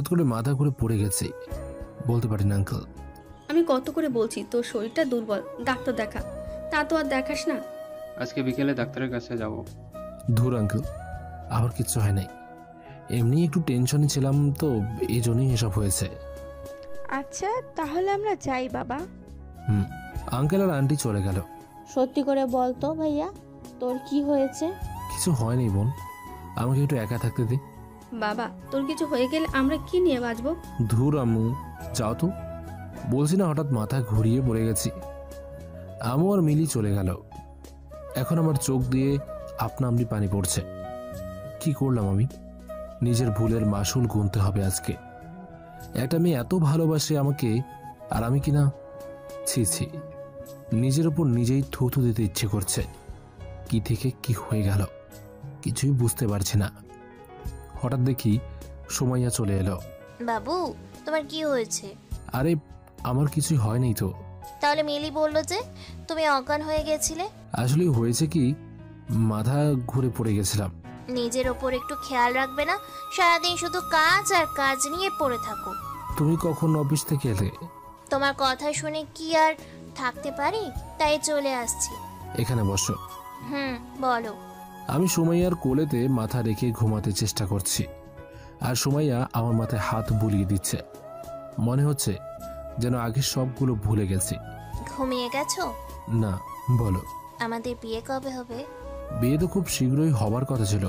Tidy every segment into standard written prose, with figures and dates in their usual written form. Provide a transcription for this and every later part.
হঠাৎ করে মাথা ঘুরে পড়ে গেছে, বলতে পারি না আঙ্কেল। আমি কত করে বলছি তোর শরীরটা দুর্বল, ডাক্তার দেখা, তা তো আর দেখাস না। আজকে বিকেলে ডাক্তারের কাছে যাব। ধুর আঙ্কেল, আমার কিচ্ছু হয় নাই, এমনি একটু টেনশনে ছিলাম তো, এই জন্যই এসব হয়েছে। আচ্ছা তাহলে আমরা যাই বাবা। আঙ্কেল আর আন্টি চলে গেল। সত্যি করে বল তো ভাইয়া, তোর কি হয়েছে? কিছু হয়নি বোন, আমাকে একটু একা থাকতে দে। বাবা তোর কিছু হয়ে গেলে আমরা কি নিয়ে বাঁচবো? ধুর আম্মু, যাও তো, বলছি না হঠাৎ মাথা ঘুরিয়ে পড়ে গেছি। আম্মু আর মিলি চলে গেল। এখন আমার চোখ দিয়ে আপনা আপনি পানি পড়ছে। কি করলাম আমি? নিজের ভুলের মাসুল গুনতে হবে আজকে। একটা মেয়ে এত ভালোবাসে আমাকে, আর আমি কিনা, ছি ছি, নিজের উপর নিজেই থুথু দিতে ইচ্ছে করছে। কি থেকে কি হয়ে গেল কিছুই বুঝতে পারছি না। হঠাৎ দেখি সুমাইয়া চলে এলো। বাবু তোমার কি হয়েছে? আরে আমার কিছুই হয়নি তো। তাহলে মিলি বলল যে তুমি অজ্ঞান হয়ে গেছিলে। আসলে হয়েছে কি, মাথা ঘুরে পড়ে গেছিলাম। নিজের ওপর একটু খেয়াল রাখবে না? সারাদিন শুধু কাজ আর কাজ নিয়ে পড়ে থাকো। তুমি কখন অফিস থেকে এলে? তোমার কথা শুনে কি আর থাকতে পারি, তাই চলে আসছি। এখানে বসো। বলো। আমি সুমাইয়ার কোলেতে মাথা রেখে ঘুমাতে চেষ্টা করছি, আর সুমাইয়া আমার মাথায় হাত বুলিয়ে দিচ্ছে। মনে হচ্ছে যেন আগে সবগুলো ভুলে গেছি। ঘুমিয়ে গেছো? না, বলো। আমাদের বিয়ে কবে হবে? বিয়ে তো খুব শীঘ্রই হবার কথা ছিল,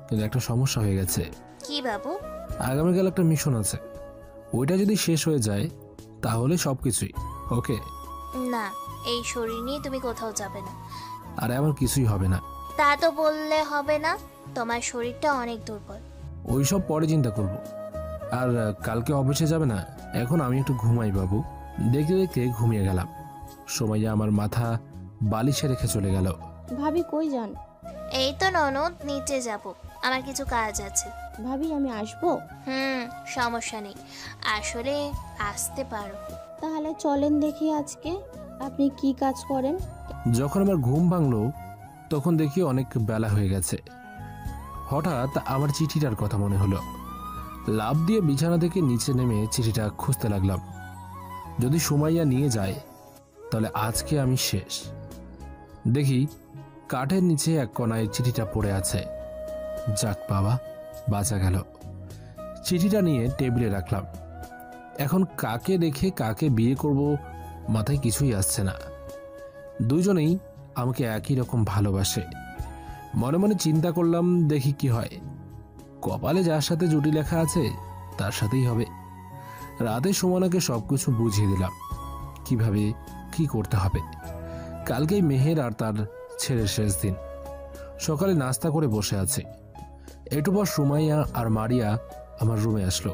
কিন্তু একটা সমস্যা হয়ে গেছে। কি বাবু? আগামীকাল একটা মিশন আছে, ওইটা যদি শেষ হয়ে যায় তাহলে সবকিছুই ওকে। না, এই শরীর নিয়ে তুমি কোথাও যাবে না। আরে আমার কিছুই হবে না। তা তো বললে হবে না, তোমার শরীরটা অনেক দুর্বল। ওইসব পরে চিন্তা করব। আর কালকে অফিসে যাবে না? এখন আমি একটু ঘুমাই বাবু। দেখতে দেখতে ঘুমিয়ে গেলাম। সুমাইয়া আমার মাথা বালিশে রেখে চলে গেল। ভাবি কই যান? এই তো ননদ, নিচে যাব, আমার কিছু কাজ আছে। ভাবি আমি আসবো? সমস্যা নেই, আসলে আসতে পারো। তাহলে চলেন দেখি আজকে আপনি কি কাজ করেন। যখন আমার ঘুম ভাঙলো তখন দেখি অনেক বেলা হয়ে গেছে। হঠাৎ আমার চিঠিটার কথা মনে হলো। লাফ দিয়ে বিছানা থেকে নিচে নেমে চিঠিটা খুঁজতে লাগলাম। যদি সুমাইয়া নিয়ে যায় তাহলে আজকে আমি শেষ। দেখি কাঠের নিচে এক কোনায় চিঠিটা পড়ে আছে। যাক বাবা, বাঁচা গেল। চিঠিটা নিয়ে টেবিলে রাখলাম। এখন কাকে রেখে কাকে বিয়ে করব মাথায় কিছুই আসছে না। দুজনেই আমাকে একই রকম ভালোবাসে। মনে মনে চিন্তা করলাম, দেখি কি হয়। কপালে যার সাথে জুটি লেখা আছে তার সাথেই হবে। রাতে সুমনাকে সবকিছু বুঝিয়ে দিলাম কিভাবে কি করতে হবে। কালকেই মেহের আর তার ছেলের শেষ দিন। সকালে নাস্তা করে বসে আছে। একটু পর সুমাইয়া আর মারিয়া আমার রুমে আসলো।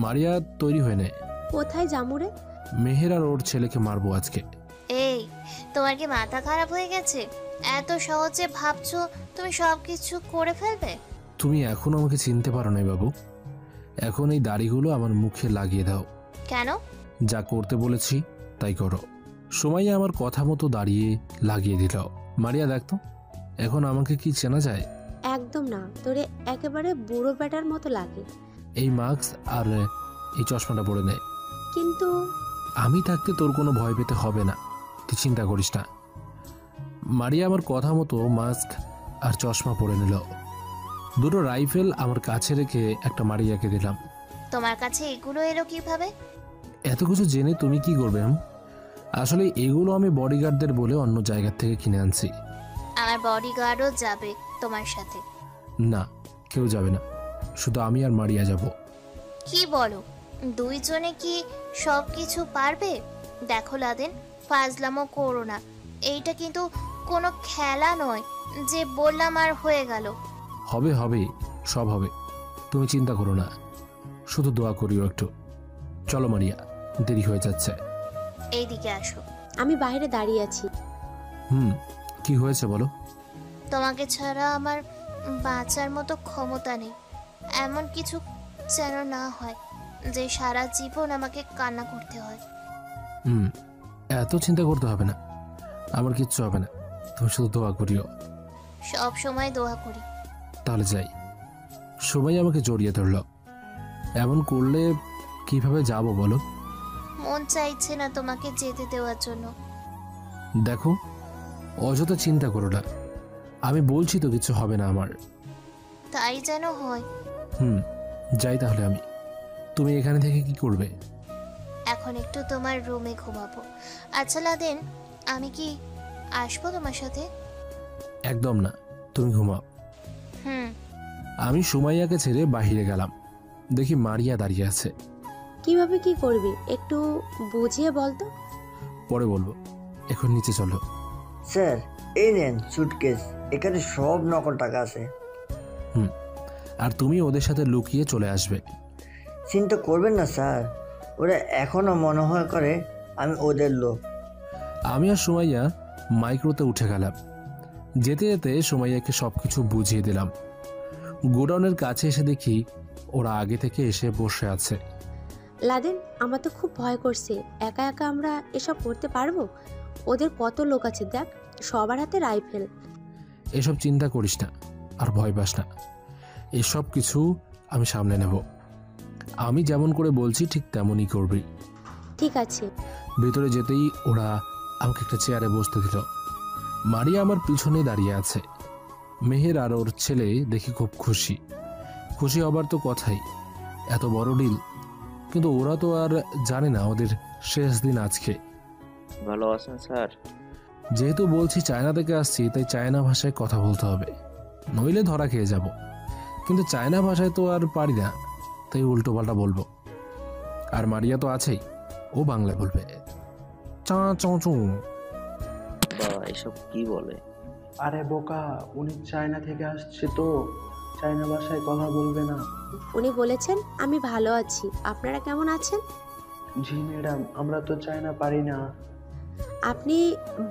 মারিয়া তৈরি হয়ে নেয়। কোথায় জামুরে? মেহের আর ওর ছেলেকে মারবো আজকে। এই, তোমার কি মাথা খারাপ হয়ে গেছে? এত সহজে ভাবছো তুমি সবকিছু করে ফেলবে? তুমি এখন আমাকে চিনতে পারো না বাবু। এখন এই দাড়িগুলো আমার মুখে লাগিয়ে দাও। কেন? যা করতে বলেছি তাই করো। সুমাইয়া আমার কথা মতো দাঁড়িয়ে লাগিয়ে দিল। মারিয়া দেখতো এখন আমাকে কি চেনা যায়? একদম না, তোরে একেবারে বুড়ো বেটার মতো লাগে। এই মাস্ক আর এই চশমাটা পরে নেয়। কিন্তু আমি থাকতে তোর কোনো ভয় পেতে হবে না, তুই চিন্তা করিস না। মারিয়া আমার কথা মতো মাস্ক আর চশমা পরে নিল। দুটো রাইফেল আমার কাছে রেখে একটা মারিয়াকে দিলাম। তোমার কাছে এগুলো এলো কিভাবে? এত কিছু জেনে তুমি কি করবে? আসলে এগুলো আমি বডিগার্ডদের বলে অন্য জায়গা থেকে কিনে আনছি। আমার বডিগার্ডও যাবে তোমার সাথে? না, কেউ যাবে না, শুধু আমি আর মারিয়া যাব। কি বলো, দুইজনে কি সব কিছু পারবে? দেখো লাদেন, ফাজলামো করো না। এইটা কিন্তু কোনো খেলা নয় যে বললাম আর হয়ে গেল। হবে হবে, সব হবে, তুমি চিন্তা করো না। শুধু দোয়া করিও একটু। চলো মারিয়া, দেরি হয়ে যাচ্ছে। এইদিকে আসো। আমি বাইরে দাঁড়িয়ে আছি। কি হয়েছে বলো? তোমাকে ছাড়া আমার বাঁচার মতো ক্ষমতা নেই। এমন কিছু যেন না হয় যে সারা জীবন আমাকে কান্না করতে হয়। এত চিন্তা করতে হবে না, আমার কিচ্ছু হবে না, তুমি শুধু দোয়া করিও। সব সময় দোয়া করি। তাহলে যাই। সবাই আমাকে জড়িয়ে ধরল। এমন করলে কিভাবে যাব বলো? মন চাইছে না তোমাকে যেতে দেওয়ার জন্য। দেখো, অযথা চিন্তা করো না, আমি বলছি তো কিছু হবে না আমার। তাই যেন হয়। যাই তাহলে আমি। তুমি এখানে থেকে কি করবে? এখন একটু তোমার রুমে ঘুমাবো। আচ্ছা লাদেন, আমি কি আসবো তোমার সাথে? একদম না, তুমি ঘুমাও। হুম। আমি সুমাইয়াকে ছেড়ে বাহিরে গেলাম। দেখি মারিয়া দাঁড়িয়ে আছে। কিভাবে কি করবি একটু বুঝিয়ে বলতো। পরে বলবো, এখন নিচে চলো। স্যার, এই নেন সুটকেস, এখানে সব নকল টাকা আছে। আর তুমি ওদের সাথে লুকিয়ে চলে আসবে। চিন্তা করবেন না স্যার, ওরা এখনো মনে হয় করে আমি ওদের লোক। আমি আর সুমাইয়া মাইক্রোতে উঠে গেলাম। যেতে যেতে সুমাইয়াকে সবকিছু বুঝিয়ে দিলাম। গোডাউনের কাছে এসে দেখি ওরা আগে থেকে এসে বসে আছে। লাদেন, আমার তো খুব ভয় করছে। একা একা আমরা এসব করতে পারবো? ওদের কত লোক আছে দেখ, সবার হাতে রাইফেল। এসব চিন্তা করিস না, আর ভয় পাস না। এসব কিছু আমি সামলে নেব। আমি যেমন করে বলছি ঠিক তেমনই করবি। ঠিক আছে। ভেতরে যেতেই ওরা আমাকে একটা চেয়ারে বসতে দিল। মারিয়া আমার পিছনে দাঁড়িয়ে আছে। মেহের আর ওর ছেলে দেখি খুব খুশি। খুশি হবার তো কথাই, এত বড় ডিল। কিন্তু ওরা তো আর জানে না ওদের শেষ দিন আজকে। ভালো আছেন স্যার? যেহেতু বলছি চায়না থেকে আসছি, তাই চায়না ভাষায় কথা বলতে হবে, নইলে ধরা খেয়ে যাব। কিন্তু চায়না ভাষায় তো আর পারি না, তাই উল্টো পাল্টা বলবো। আর মারিয়া তো আছেই, ও বাংলায় বলবে। চা চু। বাবা এসব কি বলে? আরে বোকা, উনি চায়না থেকে আসছে তো চায়না ভাষায় কথা বলবে না। উনি বলেছেন আমি ভালো আছি, আপনারা কেমন আছেন? জি ম্যাডাম, আমরা তো চায়না পারি না। আপনি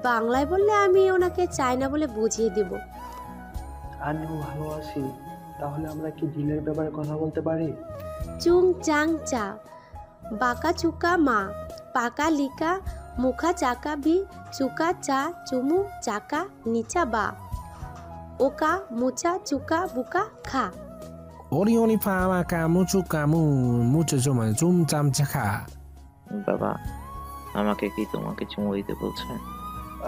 বাংলায় বললে আমি ওনাকে চায়না বলে বুঝিয়ে দেব। আমিও ভালো আছি। তাহলে আমরা কি ডিলের ব্যাপারে কথা বলতে পারি? চুং চাং চা, বাঁকা চুকা মা, পাকা লিকা, মুখা চাকা বি, চুকা চা চুমু চাকা নিচা বা, ওকা মুচা চুকা বুকা খা। ওরি ওরি ফামা কামু চু কামু মুচে চুমা চুম চাম চাখা। বাবা আমাকে কি তোমাকে চুমু দিতে বলছে?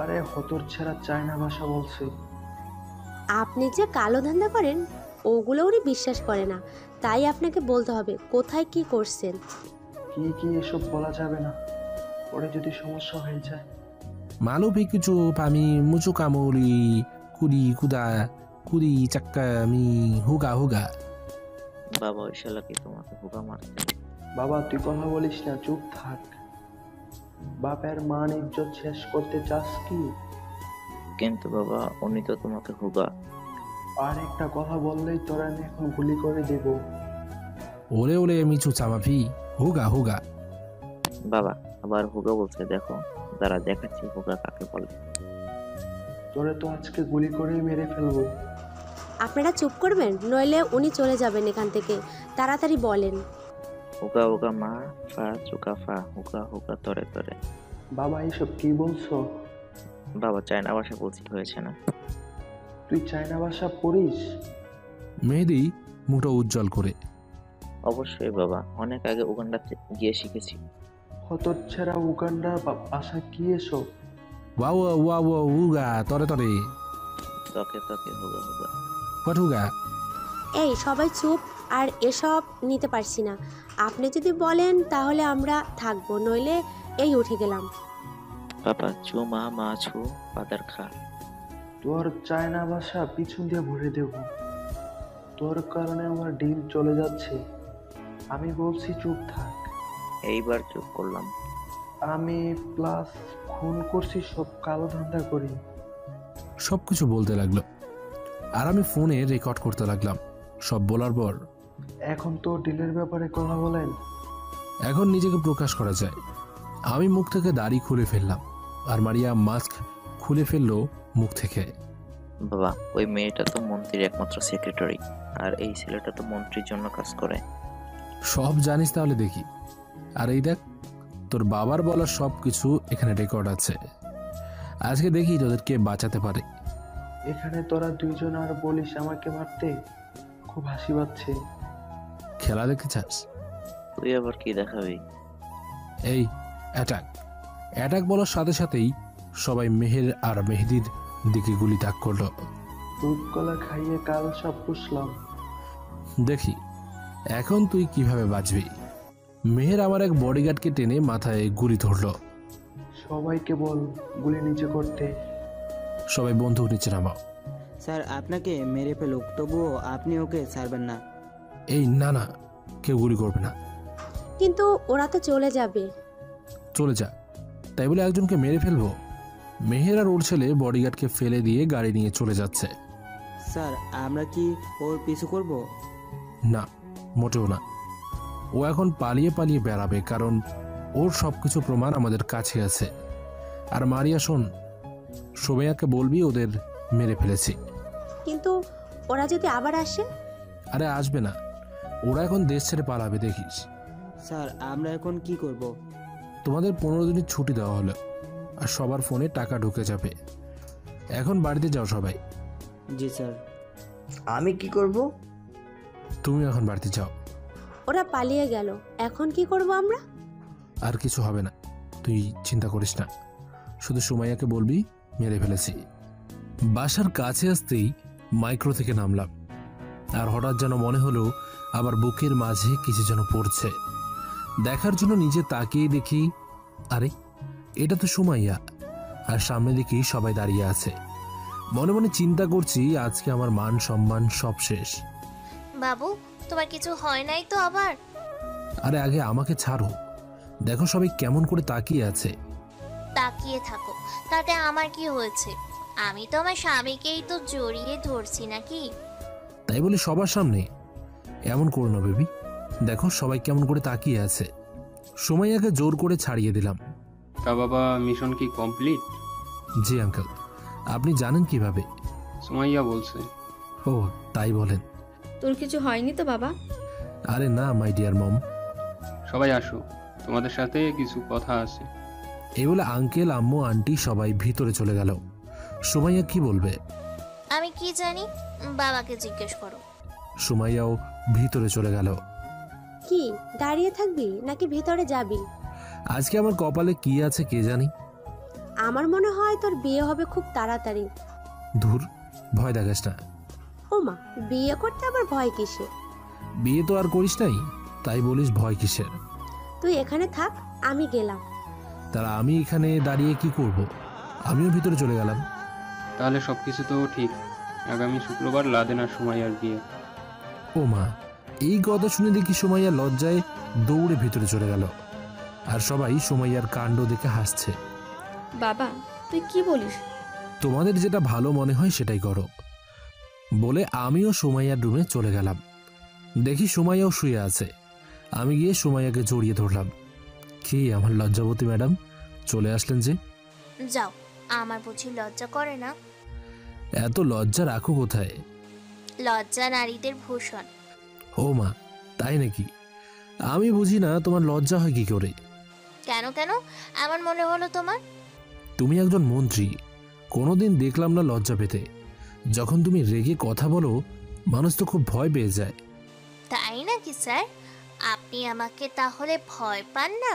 আরে হতর ছেড়া চায়না ভাষা বলছে। আপনি যে কালো ধান্দা করেন ওগুলো উনি বিশ্বাস করে না, তাই আপনাকে বলতে হবে কোথায় কি করছেন। কি কি এসব বলা যাবে না, পরে যদি সমস্যা হয়ে যায়। মালু পিকুচু পামি মুচু কামুরি কুড়ি কুদা কুড়ি চাক্কা মি হুগা হুগা। বাবা ওই শালা কি তোমাকে হুকা মারছে? বাবা তুই কথা বলিস না, চুপ থাক। বাপের মান ইজ্জত শেষ করতে চাস কি? কিন্তু বাবা উনি তো তোমাকে হুকা। আর একটা কথা বললেই তোরা আমি এখন গুলি করে দেব। ওরে ওরে মিচু চামাফি হুগা হুগা। বাবা আবার হুকা বলছে, দেখো দাঁড়া দেখাচ্ছি হুকা কাকে বলে। তোরে তো আজকে গুলি করে মেরে ফেলবো। আপনারা চুপ করবেন, নইলে উনি চলে যাবেন এখান থেকে। তাড়াতাড়ি বলেন। হুকা হুকা মা ফা চুকা ফা হুকা হুকা তরে তরে। বাবা এইসব কি বলছো? বাবা চায়না ভাষা বলছি, হয়েছে না? তুই চায়না ভাষা পড়িস? মেহেদি মুখটা উজ্জ্বল করে। অবশ্যই বাবা, অনেক আগে উগান্ডাতে গিয়ে শিখেছি। হতর ছেড়া উগান্ডার ভাষা কি এসব? ওয়া ওয়া ওয়া ওয়া হুগা তরে তরে তকে তকে হুকা হুকা। হোয়াট হুগা? এই সবাই চুপ, আর এসব নিতে পারছি না। আপনি যদি বলেন তাহলে আমরা থাকবো, নইলে এই উঠে গেলাম। পাপা চু মা মা ছু পাতার খা। তোর চায়না ভাষা পিছন দিয়ে ভরে দেব। তোর কারণে আমার ডিল চলে যাচ্ছে। আমি বলছি চুপ থাক। এইবার চুপ করলাম। আমি প্লাস খুন করছি, সব কালো ধান্দা করি। সবকিছু বলতে লাগলো, আর আমি ফোনে রেকর্ড করতে লাগলাম। সব বলার পর এখন তো ডিলের ব্যাপারে কথা বলেন। এখন নিজেকে প্রকাশ করা যায়। আমি মুখ থেকে দাড়ি খুলে ফেললাম, আর মারিয়া মাস্ক খুলে ফেললো মুখ থেকে। বাবা ওই মেয়েটা তো মন্ত্রীর একমাত্র সেক্রেটারি, আর এই ছেলেটা তো মন্ত্রীর জন্য কাজ করে। সব জানিস তাহলে দেখি। আর এই দেখ, তোর বাবার বলা সব কিছু এখানে রেকর্ড আছে। আজকে দেখি তোদেরকে বাঁচাতে পারে। এখানে তোরা দুইজন আর বলিস আমাকে মারতে? খুব হাসি পাচ্ছে। খেলা দেখতে চাস? তুই আবার কি দেখাবি? এই অ্যাটাক অ্যাটাক বলার সাথে সাথেই সবাই মেহের আর মেহেদির দিকে গুলি তাক করলো। দুধ কলা খাইয়ে কাল সব পুষলাম। দেখি এখন তুই কিভাবে বাঁচবি। মেহের আমার এক বডিগার্ডকে টেনে মাথায় গুলি ধরলো। সবাইকে বল গুলি নিচে করতে। সবাই বন্দুক নিচে নামাও। স্যার আপনাকে মেরে ফেলুক তবুও আপনি ওকে ছাড়বেন না। এই না না, কেউ গুলি করবে না। কিন্তু ওরা তো চলে যাবে। চলে যা, তাই বলে একজনকে মেরে ফেলবো? মেহের আর ওর ছেলে বডিগার্ডকে ফেলে দিয়ে গাড়ি নিয়ে চলে যাচ্ছে। স্যার আমরা কি ওর পিছু করব? না, মোটেও না। ও এখন পালিয়ে পালিয়ে বেড়াবে, কারণ ওর সবকিছু প্রমাণ আমাদের কাছে আছে। আর মারিয়া শোন, সোমাইয়াকে বলবি ওদের মেরে ফেলেছি। কিন্তু ওরা যদি আবার আসে? আরে আসবে না, ওরা এখন দেশ ছেড়ে পালাবে, দেখিস। স্যার আমরা এখন কি করব? তোমাদের 15 দিনের ছুটি দেওয়া হলো, আর সবার ফোনে টাকা ঢুকে যাবে। এখন বাড়িতে যাও সবাই। জি স্যার। আমি কি করব? তুমি এখন বাড়িতে যাও। ওরা পালিয়ে গেল, এখন কি করব আমরা? আর কিছু হবে না, তুই চিন্তা করিস না। শুধু সুমাইয়াকে বলবি মেরে ফেলেছি। বাসার কাছে আসতেই মাইক্রো থেকে নামলাম, আর হঠাৎ যেন মনে হলো আবার বুকের মাঝে কিছু যেন পড়ছে। দেখার জন্য নিজে তাকিয়ে দেখি, আরে এটা তো সুমাইয়া, আর সামনে দেখি সবাই দাঁড়িয়ে আছে। মনে মনে চিন্তা করছি আজকে আমার মান সম্মান সব শেষ। বাবু, তোমার কিছু হয় নাই তো আবার? আরে আগে আমাকে ছাড়ো, দেখো সবাই কেমন করে তাকিয়ে আছে। তাকিয়ে থাকো, তাতে আমার কি হয়েছে? আমি তো আমার স্বামীকেই তো জড়িয়ে ধরছি নাকি? তাই বলে সবার সামনে এমন করো না বেবি, দেখো সবাই কেমন করে তাকিয়ে আছে। সুমাইয়াকে জোর করে ছাড়িয়ে দিলাম। তা বাবা, মিশন কি কমপ্লিট? জি আঙ্কেল। আপনি জানেন কিভাবে? সুমাইয়া বলছে। ও তাই বলেন? তোর কিছু হয়নি তো বাবা? আরে না মাই ডিয়ার মম। সবাই আসো, তোমাদের সাথে কিছু কথা আছে। এই বলে আঙ্কেল আম্মু আন্টি সবাই ভিতরে চলে গেল। সুমাইয়া কি বলবে? আমি কি জানি, বাবাকে জিজ্ঞেস করো। সুমাইয়াও ভিতরে চলে গেল। কি দাঁড়িয়ে থাকবি নাকি ভেতরে যাবি? আজকে আমার কপালে কি আছে কে জানি। আমার মনে হয় তোর বিয়ে হবে খুব তাড়াতাড়ি। ধুর, ভয় দেখাস না। ওমা, বিয়ে করতে আবার ভয় কিসে? বিয়ে তো আর করিস নাই, তাই বলিস ভয় কিসের? তুই এখানে থাক, আমি গেলাম। তারা আমি এখানে দাঁড়িয়ে কি করব? আমিও ভিতরে চলে গেলাম। তাহলে সবকিছু তো ঠিক। আগামী শুক্রবার লাদেন আর সুমাইয়ার বিয়ে। ও মা, এই কথা শুনে দেখি সুমাইয়া লজ্জায় দৌড়ে ভিতরে চলে গেল, আর সবাই সুমাইয়ার কাণ্ড দেখে হাসছে। বাবা তুই কি বলিস? তোমাদের যেটা ভালো মনে হয় সেটাই করো, বলে আমিও সুমাইয়ার রুমে চলে গেলাম। দেখি সুমাইয়াও শুয়ে আছে। আমি গিয়ে সুমাইয়াকে জড়িয়ে ধরলাম। কি আমার লজ্জাবতী ম্যাডাম, চলে আসলেন যে? যাও, আমার বুঝি লজ্জা করে না? এত লজ্জা রাখো কোথায়? লজ্জা নারীদের ভূষণ। ও মা, তাই নাকি? আমি বুঝি না তোমার লজ্জা হয় কি করে। কেন কেন এমন মনে হলো তোমার? তুমি একজন মন্ত্রী, কোনোদিন দেখলাম না লজ্জা পেতে। যখন তুমি রেগে কথা বলো, মানুষ তো খুব ভয় পেয়ে যায়। তাই নাকি স্যার? আপনি আমাকে তাহলে ভয় পান না?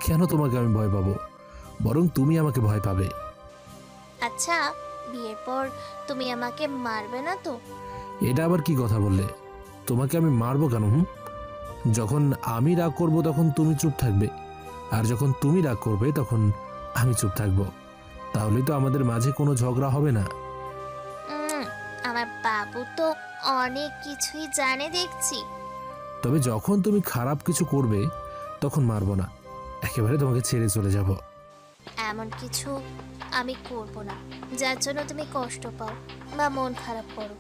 কেন তোমাকে আমি ভয় পাবো? বরং তুমি আমাকে ভয় পাবে। আচ্ছা, বিয়ের পর তুমি আমাকে মারবে না তো? এটা আবার কি কথা বললে? তোমাকে আমি মারবো কেন? যখন আমি রাগ করব তখন তুমি চুপ থাকবে, আর যখন তুমি রাগ করবে তখন আমি চুপ থাকবো। তাহলে তো আমাদের মাঝে কোনো ঝগড়া হবে না। আমার বাবু তো অনেক কিছুই জানে দেখছি। তবে যখন তুমি খারাপ কিছু করবে তখন মারবো না, একেবারে তোমাকে ছেড়ে চলে যাব। এমন কিছু আমি করব না যার জন্য তুমি কষ্ট পাও বা মন খারাপ করো।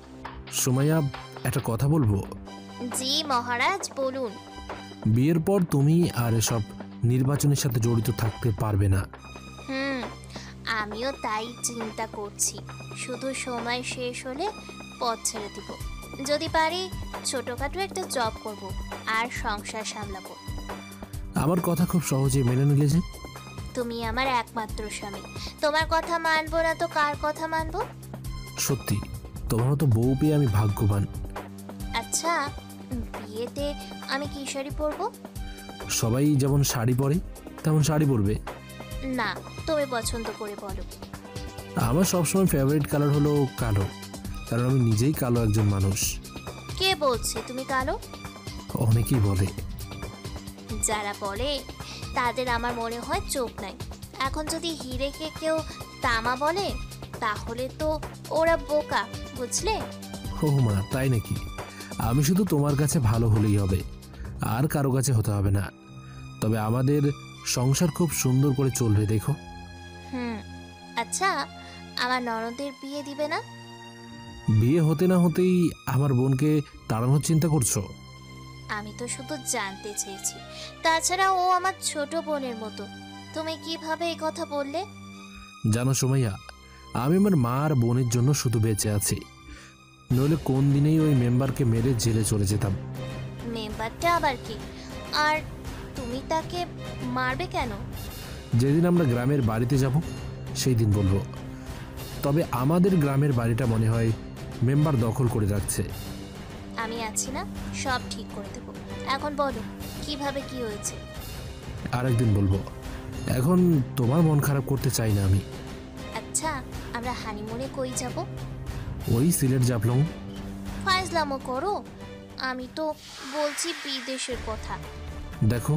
সুমাইয়া, একটা কথা বলবো? জি মহারাজ, বলুন। বিয়ের পর তুমি আর এসব নির্বাচনের সাথে জড়িত থাকতে পারবে না। আমিও তাই চিন্তা করছি। শুধু সময় শেষ হলে পথ ছেড়ে দিব। যদি পারি ছোটখাটো একটা জব করব আর সংসার সামলাবো। আমার কথা খুব সহজে মেনে নিলে যে? তুমি আমার একমাত্র স্বামী, তোমার কথা মানবো না তো কার কথা মানবো? সত্যি, তোমার মতো বউ পেয়ে আমি ভাগ্যবান। আচ্ছা, বিয়ে বিয়েতে আমি কি শাড়ি পরবো? সবাই যেমন শাড়ি পরে তেমন শাড়ি পরবে। না, তুমি পছন্দ করে বলো। আমার সবসময় ফেভারিট কালার হলো কালো, কারণ আমি নিজেই কালো একজন মানুষ। কে বলছে তুমি কালো? অনেকেই বলে। যারা বলে তাদের আমার মনে হয় চোখ নাই। এখন যদি হিরেকে কেউ তামা বলে তাহলে তো ওরা বোকা, বুঝলে? ও মা, তাই নাকি? আমি শুধু তোমার কাছে ভালো হলেই হবে, আর কারো কাছে হতে হবে না। তবে আমাদের সংসার খুব সুন্দর করে চলবে, দেখো। আচ্ছা, আমার ননদের বিয়ে দিবে না? বিয়ে হতে না হতেই আমার বোনকে তাড়ানোর চিন্তা করছো? আমি তো শুধু জানতে চেয়েছি। তাছাড়া ও আমার ছোট বোনের মতো। তুমি কিভাবে এই কথা বললে? জানো সুমাইয়া, আমি আমার মা আর বোনের জন্য শুধু বেঁচে আছি, নইলে কোন দিনেই ওই মেম্বারকে মেরে জেলে চলে যেতাম। মেম্বারটা আবার কি? আর তুমি তাকে মারবে কেন? যেদিন আমরা গ্রামের বাড়িতে যাব সেই দিন বলবো। তবে আমাদের গ্রামের বাড়িটা মনে হয় মেম্বার দখল করে রাখছে। আমি আছি না, সব ঠিক করে দেবো। এখন বলো কিভাবে কি হয়েছে? আরেকদিন বলবো, এখন তোমার মন খারাপ করতে চাই না আমি। আচ্ছা, আমরা হানিমুনে কই যাব? ওই সিলেট জাফলং। ফাইজলামো করো, আমি তো বলছি বিদেশের কথা। দেখো,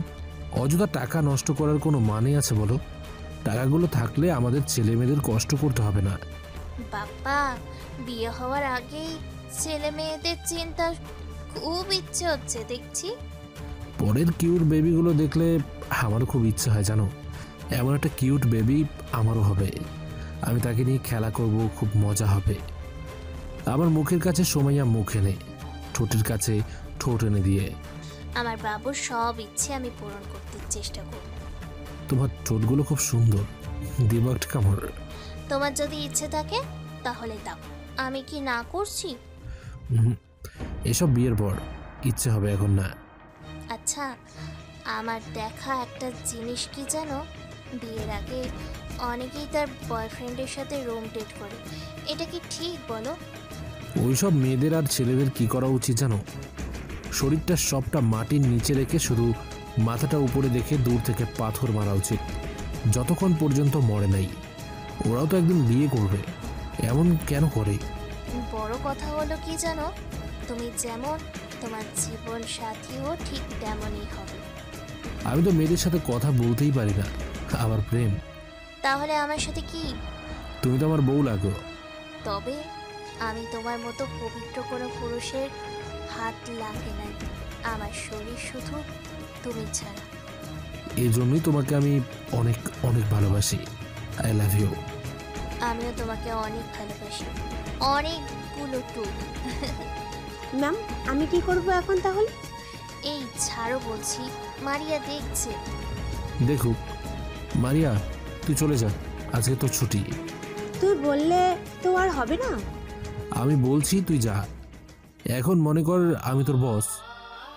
অযথা টাকা নষ্ট করার কোনো মানে আছে বলো? টাকাগুলো থাকলে আমাদের ছেলে মেয়েদের কষ্ট করতে হবে না। বাবা, বিয়ে হওয়ার আগেই ছেলে মেয়েদের চিন্তা খুব ইচ্ছে হচ্ছে দেখছি। পরের কিউট বেবিগুলো দেখলে আমারও খুব ইচ্ছে হয় জানো। এমন একটা কিউট বেবি আমারও হবে, আমি তাকে নিয়ে খেলা করব, খুব মজা হবে। আমার মুখের কাছে সুমাইয়া মুখ এনে, ঠোঁটের কাছে ঠোঁট এনে দিয়ে আমার বাবুর সব ইচ্ছে আমি পূরণ করতে চেষ্টা করব। তোমার ঠোঁটগুলো খুব সুন্দর, দিব একটা কামড়। তোমার যদি ইচ্ছে থাকে তাহলে দাও, আমি কি না করছি? এসব বিয়ের পর ইচ্ছে হবে, এখন না। আচ্ছা, আমার দেখা একটা জিনিস কি জানো, বিয়ের আগে অনেকেই তার বয়ফ্রেন্ডের সাথে রুম ডেট করে। এটা কি ঠিক বলো? ওইসব মেয়েদের আর ছেলেদের কি করা উচিত জানো? শরীরটা সবটা মাটির নিচে রেখে শুধু মাথাটা উপরে দেখে দূর থেকে পাথর মারা উচিত, যতক্ষণ পর্যন্ত মরে নাই। ওরাও তো একদিন বিয়ে করবে, এমন কেন করে? বড় কথা হলো কি জানো, তুমি যেমন তোমার জীবন সাথীও ঠিক তেমনই হবে। আমি তো মেয়েদের সাথে কথা বলতেই পারি না, আবার প্রেম। তাহলে আমার সাথে কি? তুমি তো আমার বউ লাগো। তবে আমি তোমার মতো পবিত্র কোনো পুরুষের হাত লাগে নাই আমার শরীর, শুধু তুমি ছাড়া। এই জন্যই তোমাকে আমি অনেক অনেক ভালোবাসি। I love you. আমিও তোমাকে অনেক ভালোবাসি, অনেকগুলো টু। ম্যাম, আমি কি করব এখন তাহলে? এই ছাড়ো বলছি, মারিয়া দেখছে। দেখুক। মারিয়া, তুই চলে যা, আজকে তো ছুটি। তুই বললে তো আর হবে না। আমি বলছি তুই যা, এখন মনে কর আমি তোর বস।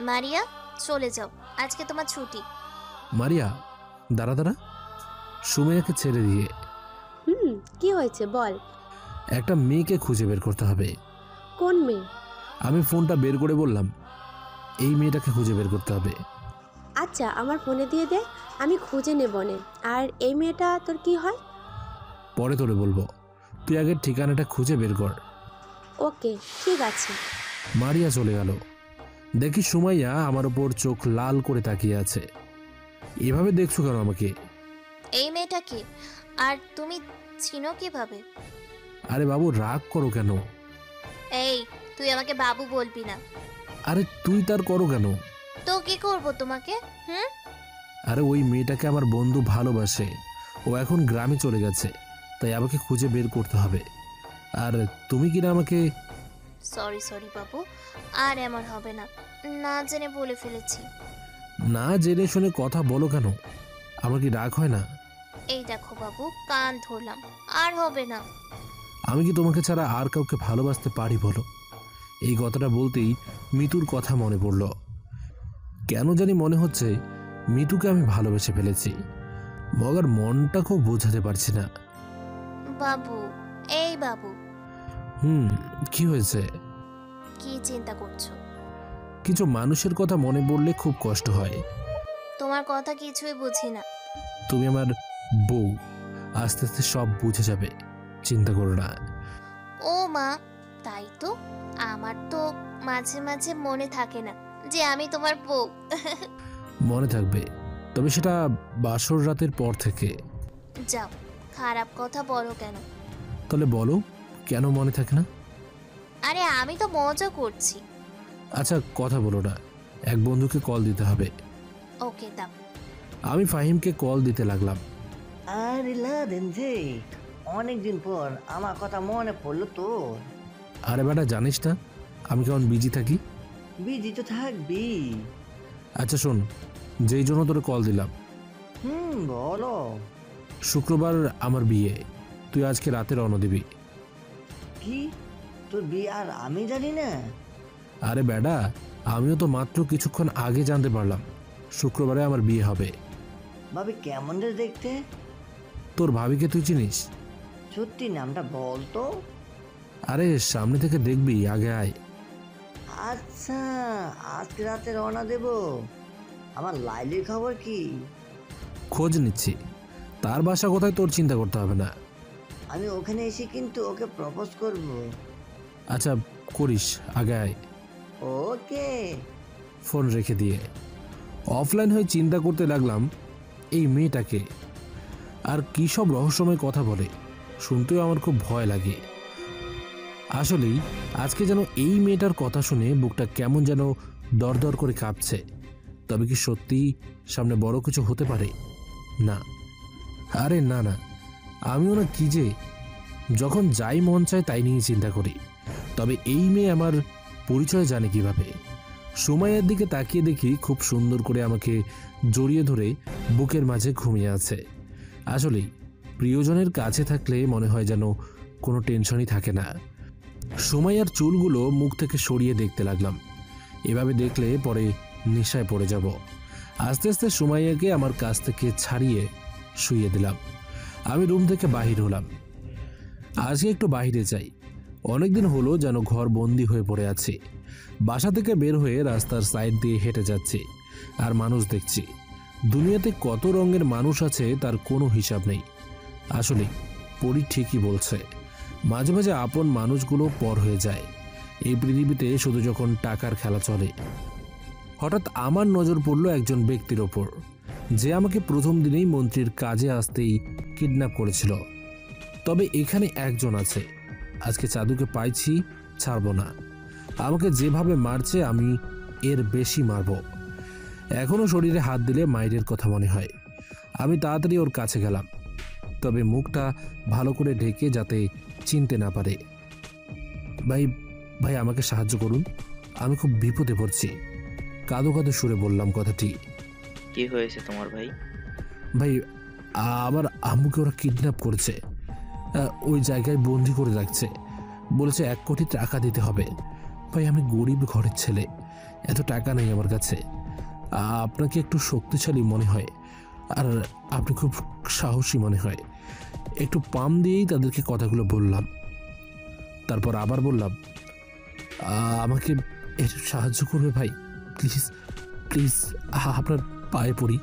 মারিয়া, চলে যাও, আজকে তোমার ছুটি। মারিয়া, দাঁড়া দাঁড়া। সুমাইয়াকে ছেড়ে দিয়ে কি হয়েছে বল। একটা মেয়েকে খুঁজে বের করতে হবে। কোন মেয়ে? আমি ফোনটা বের করে বললাম, এই মেয়েটাকে খুঁজে বের করতে হবে। আচ্ছা, আমার ফোনে দিয়ে দে, আমি খুঁজে নেব নে। আর এই মেয়েটা তোর কি হয়? পরে তোরে বলবো, তুই আগে ঠিকানাটা খুঁজে বের কর। ওকে, ঠিক আছে। মারিয়া চলে গেল। দেখি সুমাইয়া আমার ওপর চোখ লাল করে তাকিয়ে আছে। এভাবে দেখছো কেন আমাকে? এই মেয়েটাকে আর তুমি চিনো কিভাবে? আরে বাবু, রাগ করো কেন? এই, তুই আমাকে বাবু বলবি না। আরে তুই তার করো কেন? তো কি করব তোমাকে? আরে ওই মেয়েটাকে আমার বন্ধু ভালোবাসে, ও এখন গ্রামে চলে গেছে, তাই আমাকে খুঁজে বের করতে হবে। আর তুমি কিনা আমাকে। সরি বাবু, আর এমন হবে না, না জেনে বলে ফেলেছি। না জেনে শুনে কথা বলো কেন? আমার কি রাগ হয় না? এই দেখো বাবু, কান ধরলাম, আর হবে না। আমি কি তোমাকে ছাড়া আর কাউকে ভালোবাসতে পারি বলো? এই কথাটা বলতেই মিতুর কথা মনে পড়ল। কেন জানি মনে হচ্ছে মিতুকে আমি ভালোবেসে ফেলেছি, মগার মনটা খুব বোঝাতে পারছি না। বাবু, এই বাবু। কি হয়েছে? কি চিন্তা করছো? কিছু মানুষের কথা মনে পড়লে খুব কষ্ট হয়। তোমার কথা কিছুই বুঝি না। তুমি আমার বউ, আস্তে আস্তে সব বুঝে যাবে, চিন্তা করো না। ও মা, তাই তো। আমার তো মাঝে মাঝে মনে থাকে না যে আমি তোমার বউ। মনে থাকবে, তবে সেটা বাসর রাতের পর থেকে। যাও, খারাপ কথা বলো কেন? তাহলে বলো, কেন মনে থাকে না? আরে আমি তো মজা করছি। আচ্ছা কথা বলো না, এক বন্ধুকে কল দিতে হবে। ওকে দাও। আমি ফাহিমকে কল দিতে লাগলাম। আরে লাদেন যে, অনেকদিন পর আমার কথা মনে পড়লো তো। আরে বেটা, জানিস না আমি কেমন বিজি থাকি। বিজি তো থাকবি। আচ্ছা শোন, যেই জন্য তোরে কল দিলাম, বলো। শুক্রবার আমার বিয়ে, তুই আজকে রাতে রওনা দিবি। কি, তোর বিয়ে আর আমি জানি না? আরে বেটা, আমিও তো মাত্র কিছুক্ষণ আগে জানতে পারলাম শুক্রবারে আমার বিয়ে হবে। ভাবি কেমন রে দেখতে? তোর ভাবিকে তুই চিনিস? সত্যি, নামটা বল তো। আরে সামনে থেকে দেখবি, আগে আয়। আচ্ছা, আজকে রাতে রওনা দেব। আমার লাইলির খবর কি? খোঁজ নিচ্ছি, তার বাসা কোথায় তোর চিন্তা করতে হবে না। আমি ওখানে এসে কিন্তু ওকে প্রপোজ করব। আচ্ছা করিস, আগে আয়। ওকে। ফোন রেখে দিয়ে অফলাইন হয়ে চিন্তা করতে লাগলাম, এই মেয়েটাকে আর কী সব রহস্যময় কথা বলে, শুনতেও আমার খুব ভয় লাগে। আসলেই আজকে যেন এই মেয়েটার কথা শুনে বুকটা কেমন যেন দরদর করে কাঁপছে। তবে কি সত্যি সামনে বড় কিছু হতে পারে? না, আরে না না, আমিও না কি যে, যখন যাই মন চায় তাই নিয়ে চিন্তা করি। তবে এই মেয়ে আমার পরিচয় জানে কিভাবে? সুমাইয়ার দিকে তাকিয়ে দেখি খুব সুন্দর করে আমাকে জড়িয়ে ধরে বুকের মাঝে ঘুমিয়ে আছে। আসলেই প্রিয়জনের কাছে থাকলে মনে হয় যেন কোনো টেনশনই থাকে না। সুমাইয়ার চুলগুলো মুখ থেকে সরিয়ে দেখতে লাগলাম, এভাবে দেখলে পরে নেশায় পড়ে যাব। আস্তে আস্তে সুমাইয়াকে আমার কাছ থেকে ছাড়িয়ে শুইয়ে দিলাম। আমি রুম থেকে বাহির হলাম। আজকে একটু বাইরে যাই, অনেকদিন হলো যেন ঘর বন্দি হয়ে পড়ে আছি। বাসা থেকে বের হয়ে রাস্তার সাইড দিয়ে হেঁটে যাচ্ছি আর মানুষ দেখছি। দুনিয়াতে কত রঙের মানুষ আছে তার কোনো হিসাব নেই। আসলে পরি ঠিকই বলছে, মাঝে মাঝে আপন মানুষগুলো পর হয়ে যায় এই পৃথিবীতে শুধু যখন টাকার খেলা চলে। হঠাৎ আমার নজর পড়ল একজন ব্যক্তির ওপর, যে আমাকে প্রথম দিনেই মন্ত্রীর কাজে আসতেই কিডন্যাপ করেছিল। তবে এখানে একজন আছে, আজকে চাঁদুকে পাইছি, ছাড়ব না। আমাকে যেভাবে মারছে আমি এর বেশি মারব। এখনও শরীরে হাত দিলে মায়ের কথা মনে হয়। আমি তাড়াতাড়ি ওর কাছে গেলাম, তবে মুখটা ভালো করে ঢেকে যাতে চিনতে না পারে। ভাই ভাই আমাকে সাহায্য করুন, আমি খুব বিপদে পড়ছি, কাঁদো কাঁদো সুরে বললাম কথাটি। কি হয়েছে তোমার ভাই? ভাই আমার আম্মুকে ওরা কিডন্যাপ করেছে, ওই জায়গায় বন্দি করে রাখছে, বলেছে 1 কোটি টাকা দিতে হবে। ভাই আমি গরিব ঘরের ছেলে, এত টাকা নেই আমার কাছে। আপনাকে একটু শক্তিশালী মনে হয় আর আপনি খুব সাহসী মনে হয়। একটু পাম দিয়েই তাদেরকে কথাগুলো বললাম, তারপর আবার বললাম আমাকে একটু সাহায্য করবে ভাই, প্লিজ প্লিজ, আপনার পায়ে পড়ি।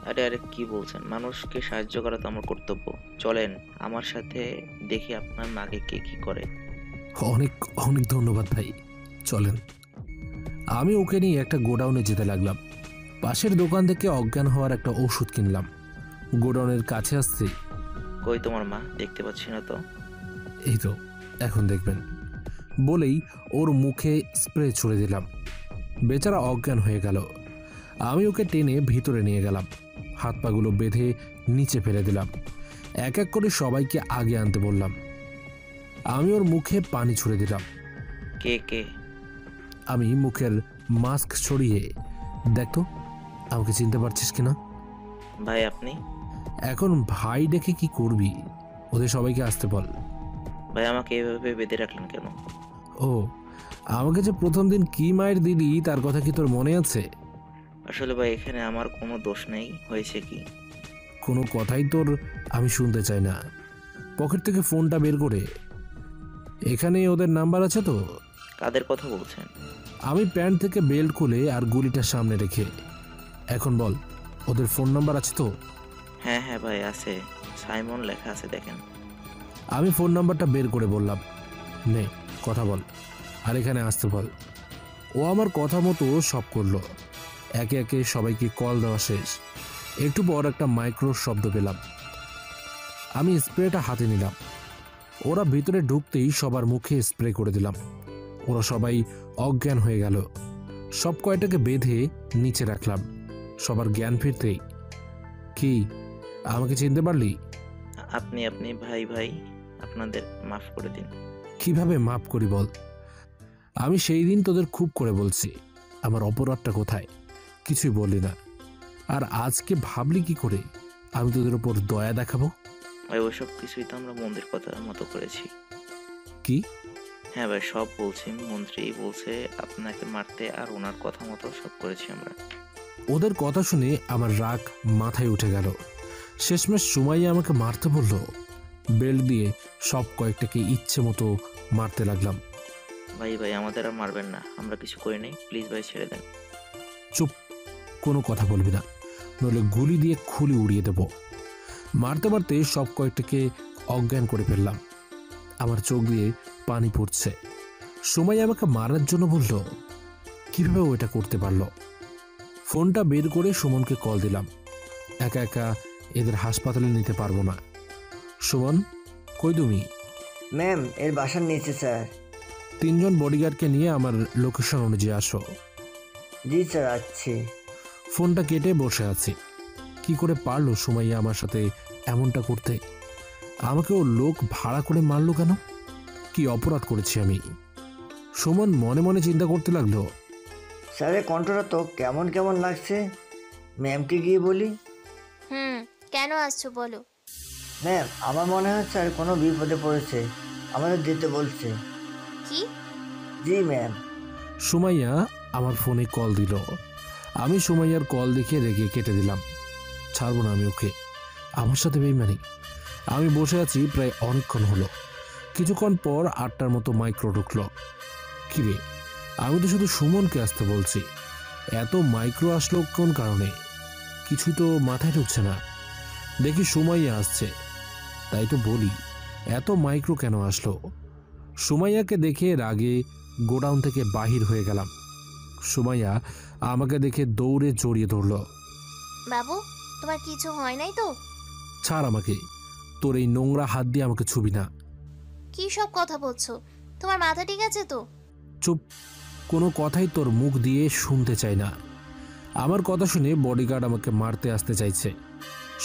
আরে আরে কি বলছেন? মানুষকে সাহায্য করা তো আমার কর্তব্য। চলেন আমার সাথে, দেখি আপনার মাকে কে কি করে। অনেক অনেক ধন্যবাদ ভাই, চলেন। আমি ওকে নিয়ে একটা গোডাউনে যেতে লাগলাম। পাশের দোকান থেকে অজ্ঞান হওয়ার একটা ওষুধ কিনলাম। গোডাউনের কাছে আসছি, কই তোমার মা? দেখতে পাচ্ছি না তো। এই তো এখন দেখবেন বলেই ওর মুখে স্প্রে ছুড়ে দিলাম। বেচারা অজ্ঞান হয়ে গেল। আমি ওকে টেনে ভিতরে নিয়ে গেলাম, হাত পাগুলো বেঁধে নিচে ফেলে দিলাম। এক এক করে সবাইকে আগে আনতে বললাম। আমি ওর মুখে পানি ছুড়ে দিলাম। কে কে? আমি মুখের মাস্ক ছড়িয়ে, দেখতো আমাকে চিনতে পারছিস কিনা? ভাই আপনি? এখন ভাই ডেকে কি করবি? ওদের সবাইকে আসতে বল। ভাই আমাকে এভাবে বেঁধে রাখলেন কেন? ও, আমাকে যে প্রথম দিন কি মায়ের দিলি তার কথা কি তোর মনে আছে? আসলে ভাই এখানে আমার কোনো দোষ নেই। হয়েছে কি? কোনো কথাই তোর আমি শুনতে চাই না। পকেট থেকে ফোনটা বের করে, এখানে ওদের নাম্বার আছে তো? কাদের কথা বলছেন? আমি প্যান্ট থেকে বেল্ট খুলে আর গুলিটা সামনে রেখে, এখন বল, ওদের ফোন নাম্বার আছে তো? হ্যাঁ হ্যাঁ ভাই আছে, সাইমন লেখা আছে দেখেন। আমি ফোন নাম্বারটা বের করে বললাম, নে কথা বল, আর এখানে আসতে বল। ও আমার কথা মতো সব করলো। একে একে সবাইকে কল দেওয়া শেষ। একটু পর একটা মাইক্রো শব্দ পেলাম। আমি স্প্রেটা হাতে নিলাম। ওরা ভিতরে ঢুকতেই সবার মুখে স্প্রে করে দিলাম। ওরা সবাই অজ্ঞান হয়ে গেল। সব কয়টাকে বেঁধে নিচে রাখলাম। সবার জ্ঞান ফিরতেই, কি আমাকে চিনতে পারলি? আপনি আপনি ভাই ভাই, আপনাদের মাফ করে দিন। কিভাবে মাপ করি বল? আমি সেই দিন তোদের খুব করে বলছি আমার অপরাধটা কোথায়, কিছুই বললি না। আর আজকে ভাবলি কি করে আমি তোদের উপর দয়া দেখাবো? ভাই ওসব কিছুই তো আমরা মন্দির কথা মতো করেছি। কি? হ্যাঁ ভাই সব বলছি, মন্ত্রী বলছে আপনাকে মারতে, আর ওনার কথা মতো সব করেছি আমরা। ওদের কথা শুনে আমার রাগ মাথায় উঠে গেল। শেষমেশ সুমাইয়া আমাকে মারতে বলল। বেল্ট দিয়ে সব কয়েকটাকে ইচ্ছে মতো মারতে লাগলাম। ভাই ভাই আমাদের আর মারবেন না, আমরা কিছু করি নাই, প্লিজ ভাই ছেড়ে দেন। চুপ, কোনো কথা বলবি না, নইলে গুলি দিয়ে খুলি উড়িয়ে দেব। মারতে মারতে সব কয়েকটাকে অজ্ঞান করে ফেললাম। আমার চোখ দিয়ে পানি পড়ছে। সুমাইয়া আমাকে মারার জন্য বলল, কিভাবে ও এটা করতে পারলো? ফোনটা বের করে সুমনকে কল দিলাম। একা একা এদের হাসপাতালে নিতে পারবো না। সুমন, কই তুমি? ম্যাম, এর বাসার নিচে স্যার। 3 জন বডিগার্ডকে নিয়ে আমার লোকেশন অনুযায়ী আসো। জি স্যার, আসছি। ফোনটা কেটে বসে আছি। কি করে পারলো সুমাইয়া আমার সাথে এমনটা করতে? আমাকে ও লোক ভাড়া করে মারলো কেন? কি অপরাধ করেছি আমি? সুমন মনে মনে চিন্তা করতে লাগলো। স্যারের কণ্ঠটা তো কেমন কেমন লাগছে, ম্যামকে গিয়ে বলি। কেন আসছো বলো। ম্যাম, আমার মনে হয় স্যার কোনো বিপদে পড়েছে, আমাদের যেতে বলছে। কি? জি ম্যাম। সুমাইয়া আমার ফোনে কল দিল। আমি সুমাইয়ার কল দেখে রেগে কেটে দিলাম। ছাড়বো না আমি ওকে, আমার সাথে বেইমানি। আমি বসে আছি প্রায় অনেকক্ষণ হলো। কিছুক্ষণ পর 8টার মতো মাইক্রো ঢুকলো। কিরে, আমি তো শুধু সুমনকে আসতে বলছি, এত মাইক্রো আসলো কোন কারণে? কিছুই তো মাথায় ঢুকছে না। দেখি সুমাইয়া আসছে, তাই তো বলি এত মাইক্রো কেন আসলো? সুমাইয়াকে দেখে রাগে গোডাউন থেকে বাহির হয়ে গেলাম। সুমাইয়া আমাকে দেখে দৌড়ে জড়িয়ে ধরল। বাবু, তোমার কিছু হয় নাই তো? ছাড় আমাকে, তোর এই নোংরা হাত দিয়ে আমাকে ছুবি না। কি সব কথা বলছো? তোমার মাথা ঠিক আছে তো? চুপ, কোনো কথাই তোর মুখ দিয়ে শুনতে চাই না। আমার কথা শুনে বডিগার্ড আমাকে মারতে আসতে চাইছে।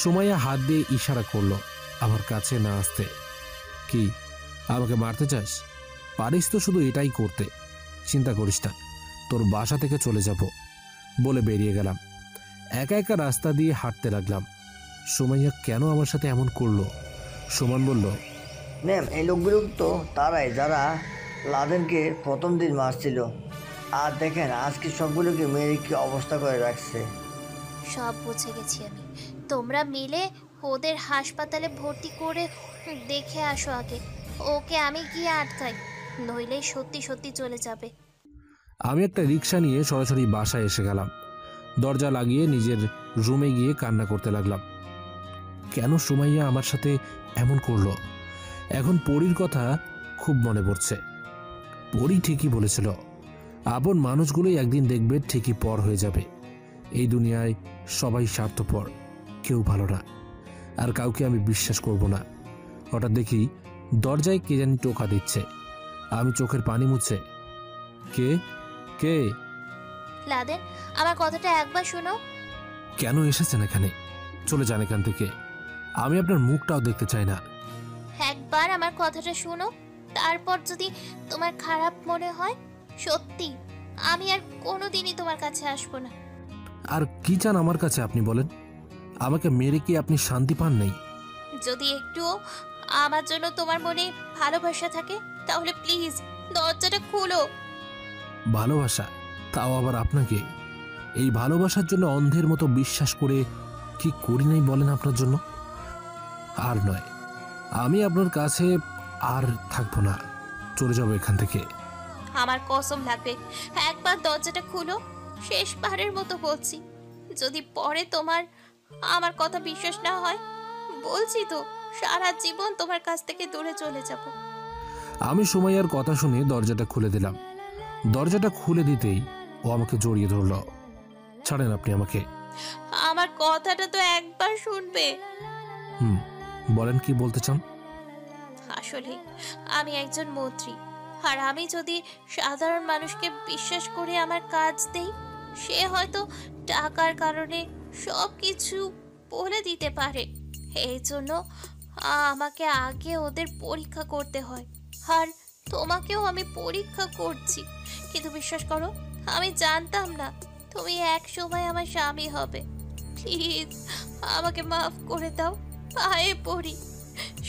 সুমাইয়া হাত দিয়ে ইশারা করলো আমার কাছে না আসতে। কি আমাকে মারতে চাস? পারিস তো শুধু এটাই করতে, চিন্তা করিস না, তোর বাসা থেকে চলে যাব বলে বেরিয়ে গেলাম। একা একা রাস্তা দিয়ে হাঁটতে লাগলাম। সুমাইয়া কেন আমার সাথে এমন করলো? সুমন বলল, ম্যাম, এই লোকগুলো তো তারাই যারা লাদেনকে প্রথম দিন মারছিল। আর দেখেন আজকে সবগুলোকে মেরে কি অবস্থা করে রাখছে। সব বুঝে গেছি আমি। তোমরা মিলে ওদের হাসপাতালে ভর্তি করে দেখে আসো আগে। ওকে আমি গিয়ে আটকাই, নইলে সত্যি সত্যি চলে যাবে। আমি একটা রিক্সা নিয়ে সরাসরি বাসায় এসে গেলাম। দরজা লাগিয়ে নিজের রুমে গিয়ে কান্না করতে লাগলাম। কেন সুমাইয়া আমার সাথে এমন করলো? এখন পরীর কথা খুব মনে পড়ছে। পরী ঠিকই বলেছিল, আপন মানুষগুলোই একদিন দেখবে ঠিকই পর হয়ে যাবে। এই দুনিয়ায় সবাই স্বার্থপর, কেউ ভালো না, আর কাউকে আমি বিশ্বাস করব না। হঠাৎ দেখি দরজায় কে জানি টোকা দিচ্ছে। আমি চোখের পানি মুছে, কে কে? লাদেন, আমার কথাটা একবার শোনো। কেন এসেছেন এখানে? চলে যান এখান থেকে, আমি আপনার মুখটাও দেখতে চাই না। একবার আমার কথাটা শোনো, তারপর যদি তোমার খারাপ মনে হয়, সত্যি আমি আর কোনোদিনই তোমার কাছে আসবো না। আর কি চান আমার কাছে আপনি বলেন? আমাকে মেরে কি আপনি শান্তি পান নাই? যদি একটুও আমার জন্য তোমার মনে ভালোবাসা থাকে, তাহলে প্লিজ দরজাটা খুলো। ভালোবাসা? তাও আবার আপনাকে? এই ভালোবাসার জন্য অন্ধের মতো বিশ্বাস করে কি করি নাই বলেন আপনার জন্য? আর নয়, আমি আপনার কাছে আর থাকবো না, চলে যাবো এখান থেকে। আমার কসম লাগবে, একবার দরজাটা খুলো। শেষবারের মতো বলছি, যদি পরে তোমার আমার কথা বিশ্বাস না হয়, বলছি তো সারা জীবন তোমার কাছ থেকে দূরে চলে যাব। আমি সুমাইয়ার কথা শুনে দরজাটা খুলে দিলাম। দরজাটা খুলে দিতেই ও আমাকে জড়িয়ে ধরল। ছাড়েন আপনি আমাকে। আমার কথাটা তো একবার শুনবে। বলেন, কি বলতে চান? আসলে আমি একজন মন্ত্রী, আর আমি যদি সাধারণ মানুষকে বিশ্বাস করে আমার কাজ দেই, সে হয়তো টাকার কারণে সব কিছু বলে দিতে পারে। এই জন্য আমাকে আগে ওদের পরীক্ষা করতে হয়, আর তোমাকেও আমি পরীক্ষা করছি। কিন্তু বিশ্বাস করো, আমি জানতাম না তুমি এক সময় আমার স্বামী হবে। প্লিজ আমাকে মাফ করে দাও, পায়ে পড়ি।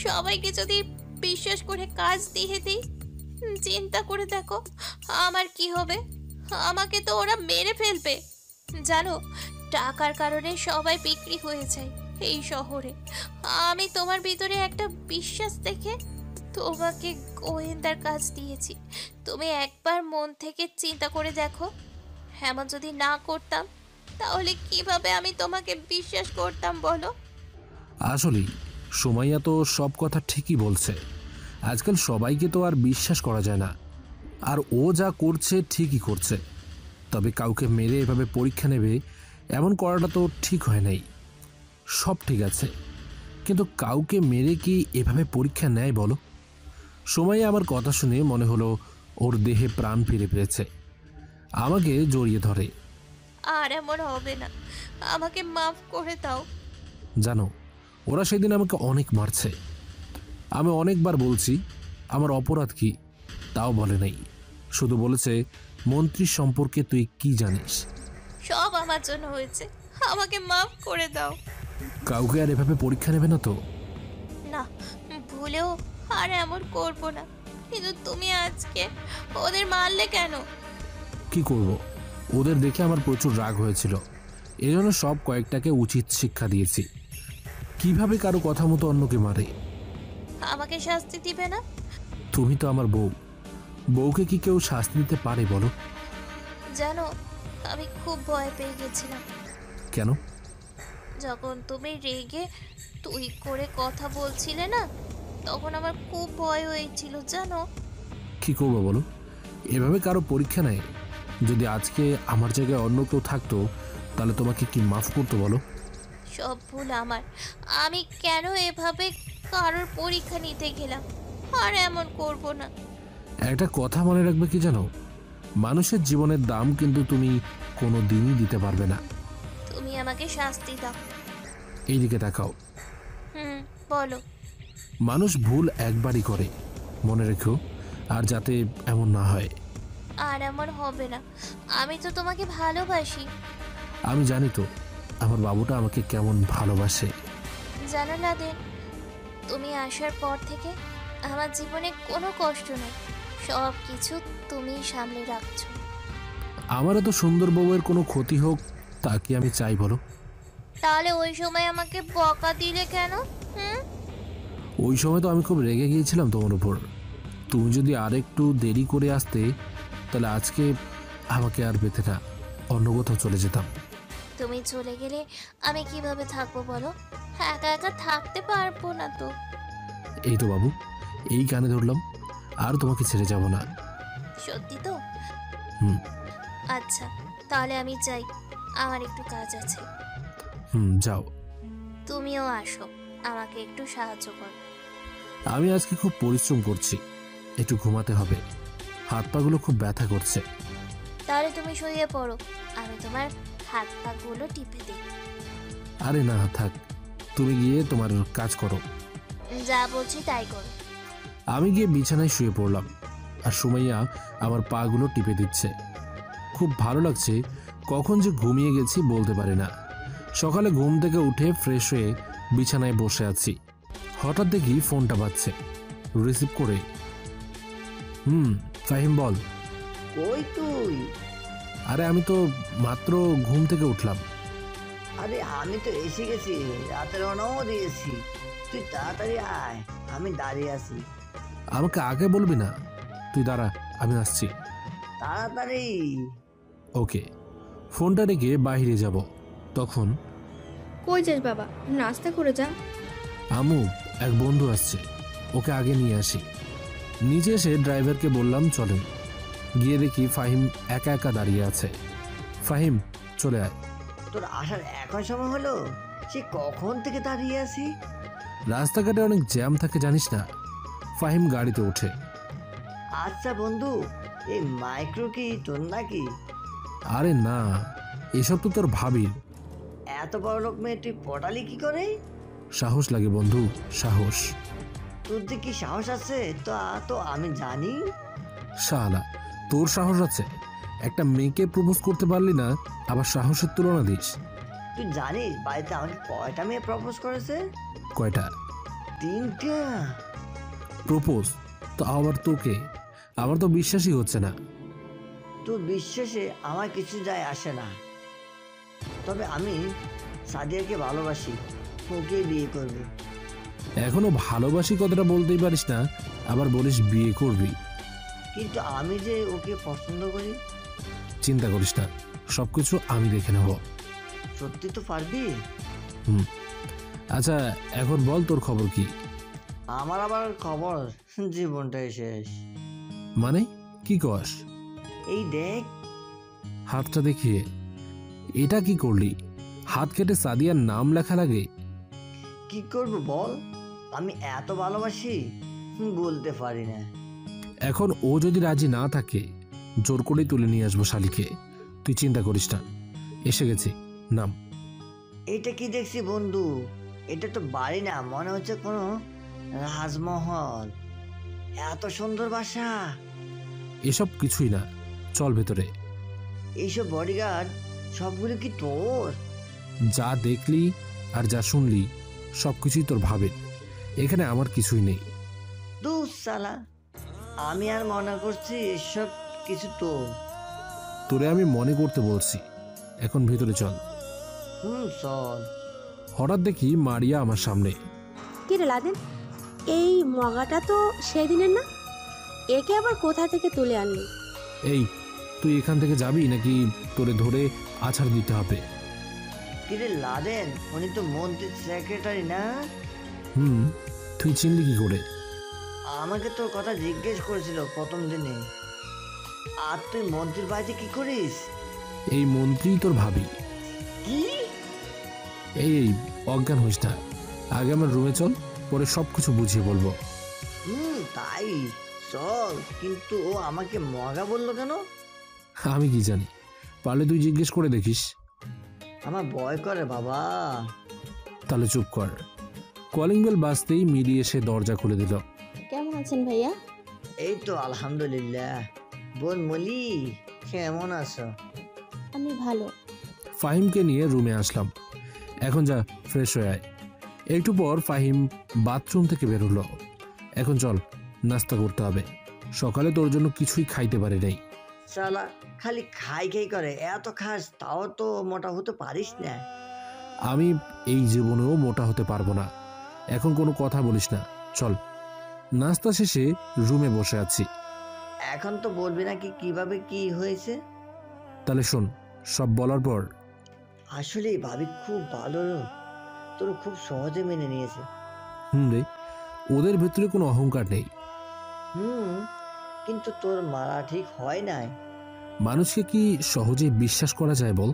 সবাইকে যদি বিশ্বাস করে কাজ দিয়ে দিই, চিন্তা করে দেখো আমার কি হবে। আমাকে তো ওরা মেরে ফেলবে। জানো, টাকার কারণে সবাই বিক্রি হয়ে যায় এই শহরে। আমি তোমার ভিতরে একটা বিশ্বাস দেখে তোমাকে গোয়েন্দার কাজ দিয়েছি। তুমি একবার মন থেকে চিন্তা করে দেখো, এমন যদি না করতাম তাহলে কিভাবে আমি তোমাকে বিশ্বাস করতাম বলো? আসলে সুমাইয়া তো সব কথা ঠিকই বলছে। আজকাল সবাইকে তো আর বিশ্বাস করা যায় না। আর ও যা করছে ঠিকই করছে, তবে কাউকে মেরে এভাবে পরীক্ষা নেবে এমন করাটা তো ঠিক হয় নাই। সব ঠিক আছে, কিন্তু কাউকে মেরে কি এভাবে পরীক্ষা নেয় বলো? সুমাইয়া আমার কথা শুনে মনে হলো ওর দেহে প্রাণ ফিরে পেয়েছে। আমাকে জড়িয়ে ধরে। আর এমন হবে না, আমাকে মাফ করে দাও। জানো, ওরা সেদিন আমাকে অনেক মারছে। আমি অনেকবার বলছি আমার অপরাধ কি, তাও বলে নাই। শুধু বলেছে, মন্ত্রী সম্পর্কে তুই কি জানিস? সব আমার জন্য হয়েছে, আমাকে মাফ করে দাও। কাউকে আর এভাবে পরীক্ষা নেবে না তো? না, ভুলেও আর এমন করব না। কিন্তু তুমি আজকে ওদের মারলে কেন? কি করব, ওদের দেখে আমার প্রচুর রাগ হয়েছিল। এজন্য সব কয়েকটাকে উচিত শিক্ষা দিয়েছি, কিভাবে কারো কথা মতো অন্যকে মারে। আমাকে শাস্তি দিবে না? তুমি তো আমার বউ, বউকে কি কেউ শাস্তি দিতে পারে বলো? জানো, আমি খুব ভয় পেয়ে গেছিলাম কেন? যখন তুমি রেগে তুই করে কথা বলছিলে না, তখন আমার খুব ভয় হয়েছিল জানো। কি করবো বলো? এভাবে কারো পরীক্ষা নেয়? যদি আজকে আমার জায়গায় অন্য কেউ থাকতো, তাহলে তোমাকে কি মাফ করতো বলো? সব ভুল আমার। আমি কেন এভাবে কারোর পরীক্ষা নিতে গেলাম? আর এমন করব না। একটা কথা মনে রাখবে কি জানো, মানুষের জীবনের দাম কিন্তু তুমি কোনো দিনই দিতে পারবে না। তুমি আমাকে শাস্তি দাও। এইদিকে তাকাও। বলো। মানুষ ভুল একবারই করে, মনে রেখো, আর যাতে এমন না হয়। আর এমন হবে না, আমি তো তোমাকে ভালোবাসি। আমি জানি তো আমার বাবুটা আমাকে কেমন ভালোবাসে। জানো লাদেন, তুমি আসার পর থেকে আমার জীবনে কোনো কষ্ট নেই, সব কিছু তুমিই সামলে রাখছো। আমার এত সুন্দর বউয়ের কোনো ক্ষতি হোক তা কি আমি চাই বলো? তাহলে ওই সময় আমাকে বকা দিলে কেন? ওই সময় তো আমি খুব রেগে গিয়েছিলাম তোমার উপর। তুমি যদি আরেকটু দেরি করে আসতে, তাহলে আজকে আমাকে আর পেতে না, অন্য কোথাও চলে যেতাম। তুমি চলে গেলে আমি কিভাবে থাকবো বলো? একা একা থাকতে পারবো না তো। এই তো বাবু, এই কানে ধরলাম, আর তোমাকে ছেড়ে যাব না। সত্যি তো? আচ্ছা, তাহলে আমি যাই, আমার একটু কাজ আছে। যাও। তুমিও আসো, আমাকে একটু সাহায্য করো। আমি আজকে খুব পরিশ্রম করছি, একটু ঘুমাতে হবে, হাত পাগুলো খুব ব্যথা করছে। তাহলে তুমি শুয়ে পড়ো, আমি তোমার হাত পাগুলো টিপে দিই। আরে না থাক, তুমি গিয়ে তোমার কাজ করো। যা বলছি তাই করো। আমি গিয়ে বিছানায় শুয়ে পড়লাম, আর সুমাইয়া আমার পাগুলো টিপে দিচ্ছে। খুব ভালো লাগছে, কখন যে ঘুমিয়ে গেছি বলতে পারি না। সকালে ঘুম থেকে উঠে ফ্রেশ হয়ে বিছানায় বসে আছি, হঠাৎ দেখি ফোনটা বাজছে। রিসিভ করে, ফাহিম বল। কই তুই? আরে আমি তো মাত্র ঘুম থেকে উঠলাম। আরে আমি তো এসে গেছি, রাতের রওনাও দিয়েছি। তুই তাড়াতাড়ি আয়, আমি দাঁড়িয়ে আছি। আমাকে আগে বলবি না? তুই দাঁড়া, আমি আসছি। তাড়াতাড়ি। ওকে, ফোনটা রেখে বাইরে যাব। তখন কই যাস বাবা, নাস্তা করে যা। আমু, এক বন্ধু আসছে, ওকে আগে নিয়ে আসি। নিচে এসে ড্রাইভারকে বললাম চলেন। গিয়ে দেখি ফাহিম একা একা দাঁড়িয়ে আছে। ফাহিম, চলে আয়। তোর আসার এখন সময় হলো? সে কখন থেকে দাঁড়িয়ে আছি। রাস্তাঘাটে অনেক জ্যাম থাকে জানিস না। ফাহিম গাড়িতে ওঠে। আচ্ছা বন্ধু, এই মাইক্রো কি তোর নাকি? আরে না, এসব তো তোর ভাবির। এত বড় লোক মেয়ে তুই পটালি কি করে? সাহস লাগে বন্ধু, সাহস। তোর যে কি সাহস আছে তা তো আমি জানি। শালা, তোর সাহস আছে? একটা মেয়েকে প্রপোজ করতে পারলি না, আবার সাহসের তুলনা দিস। তুই জানিস বাড়িতে আমাকে কয়টা মেয়ে প্রপোজ করেছে? কয়টা? 3টা। প্রপোজ? তো আবার তোকে? আমার তো বিশ্বাসই হচ্ছে না। তোর বিশ্বাসে আমার কিছু যায় আসে না, তবে আমি সাদিয়াকে ভালোবাসি, ওকে বিয়ে করবি। এখনো ভালোবাসি কথাটা বলতেই পারিস না, আবার বলিস বিয়ে করবি। কিন্তু আমি যে ওকে পছন্দ করি। চিন্তা করিস না, সবকিছু আমি দেখে নেব। সত্যি তো পারবি? আচ্ছা, এখন বল তোর খবর কি? আমার আবার খবর জীবনটাই শেষ। মানে কি কস? এই দেখ হাতটা দেখিয়ে। এটা কি করলি? হাত কেটে সাদিয়ার নাম লেখা লাগে? কি করব বল, আমি এত ভালোবাসি বলতে পারি না। এখন ও যদি রাজি না থাকে, জোর করে তুলে নিয়ে আসবো শালিকে। তুই চিন্তা করিস না, এসে গেছি, নাম। এটা কি দেখছি বন্ধু? এটা তো বাড়ি না, মনে হচ্ছে কোনো রাজমহল। এত সুন্দর বাসা। এসব কিছুই না, চল ভেতরে। এইসব বডিগার্ড সবগুলো কি তোর? যা দেখলি আর যা শুনলি সবকিছুই তোর ভাবে। এখানে আমার কিছুই নেই। দুস সালা, আমি আর মনে করছি এসব কিছু তোর। তোরে আমি মনে করতে বলছি, এখন ভেতরে চল। চল। হঠাৎ দেখি মারিয়া আমার সামনে। কি রে লাদেন, এই মগাটা তো সেদিনের না? একে আবার কোথা থেকে তুলে আনলি? এই, তুই এখান থেকে যাবি নাকি তোরে ধরে আছাড় দিতে হবে? কিরে লাদেন, উনি তো মন্ত্রীর সেক্রেটারি না? তুই চিনলি কি করে? আমাকে তোর কথা জিজ্ঞেস করেছিল প্রথম দিনে। আর তুই মন্ত্রীর বাড়িতে কি করিস? এই মন্ত্রী তোর ভাবি। কি? এই অজ্ঞান হইস না, আগে আমার রুমে চল, পরে সবকিছু বুঝিয়ে বলবো। তাই চল, কিন্তু ও আমাকে মগা বললো কেন? আমি কি জানি, পারলে তুই জিজ্ঞেস করে দেখিস। আমার ভয় করে বাবা। তাহলে চুপ কর। কলিং বেল বাজতেই মিলি এসে দরজা খুলে দিল। কেমন আছেন ভাইয়া? এই তো আলহামদুলিল্লাহ। বোন মলি, কেমন আছো? আমি ভালো। ফাহিমকে নিয়ে রুমে আসলাম। এখন যা, ফ্রেশ হয়ে আয়। একটু পর ফাহিম বাথরুম থেকে বেরোলো। এখন চল, নাস্তা করতে হবে। সকালে তোর জন্য কিছুই খাইতে পারি নাই। শালা খালি খাই খাই করে, এত খাস তাও তো মোটা হতে পারিস না। আমি এই জীবনেও মোটা হতে পারবো না। এখন কোনো কথা বলিস না, চল। নাস্তা শেষে রুমে বসে আছি। এখন তো বলবি নাকি কিভাবে কি হয়েছে? তাহলে শোন, সব বলার পর। আসলে ভাবি খুব ভালো, তোর খুব সহজে মেনে নিয়েছে। রে, ওদের ভেতরে কোনো অহংকার নেই। কিন্তু তোর মারা ঠিক হয় নাই। মানুষকে কি সহজে বিশ্বাস করা যায় বল?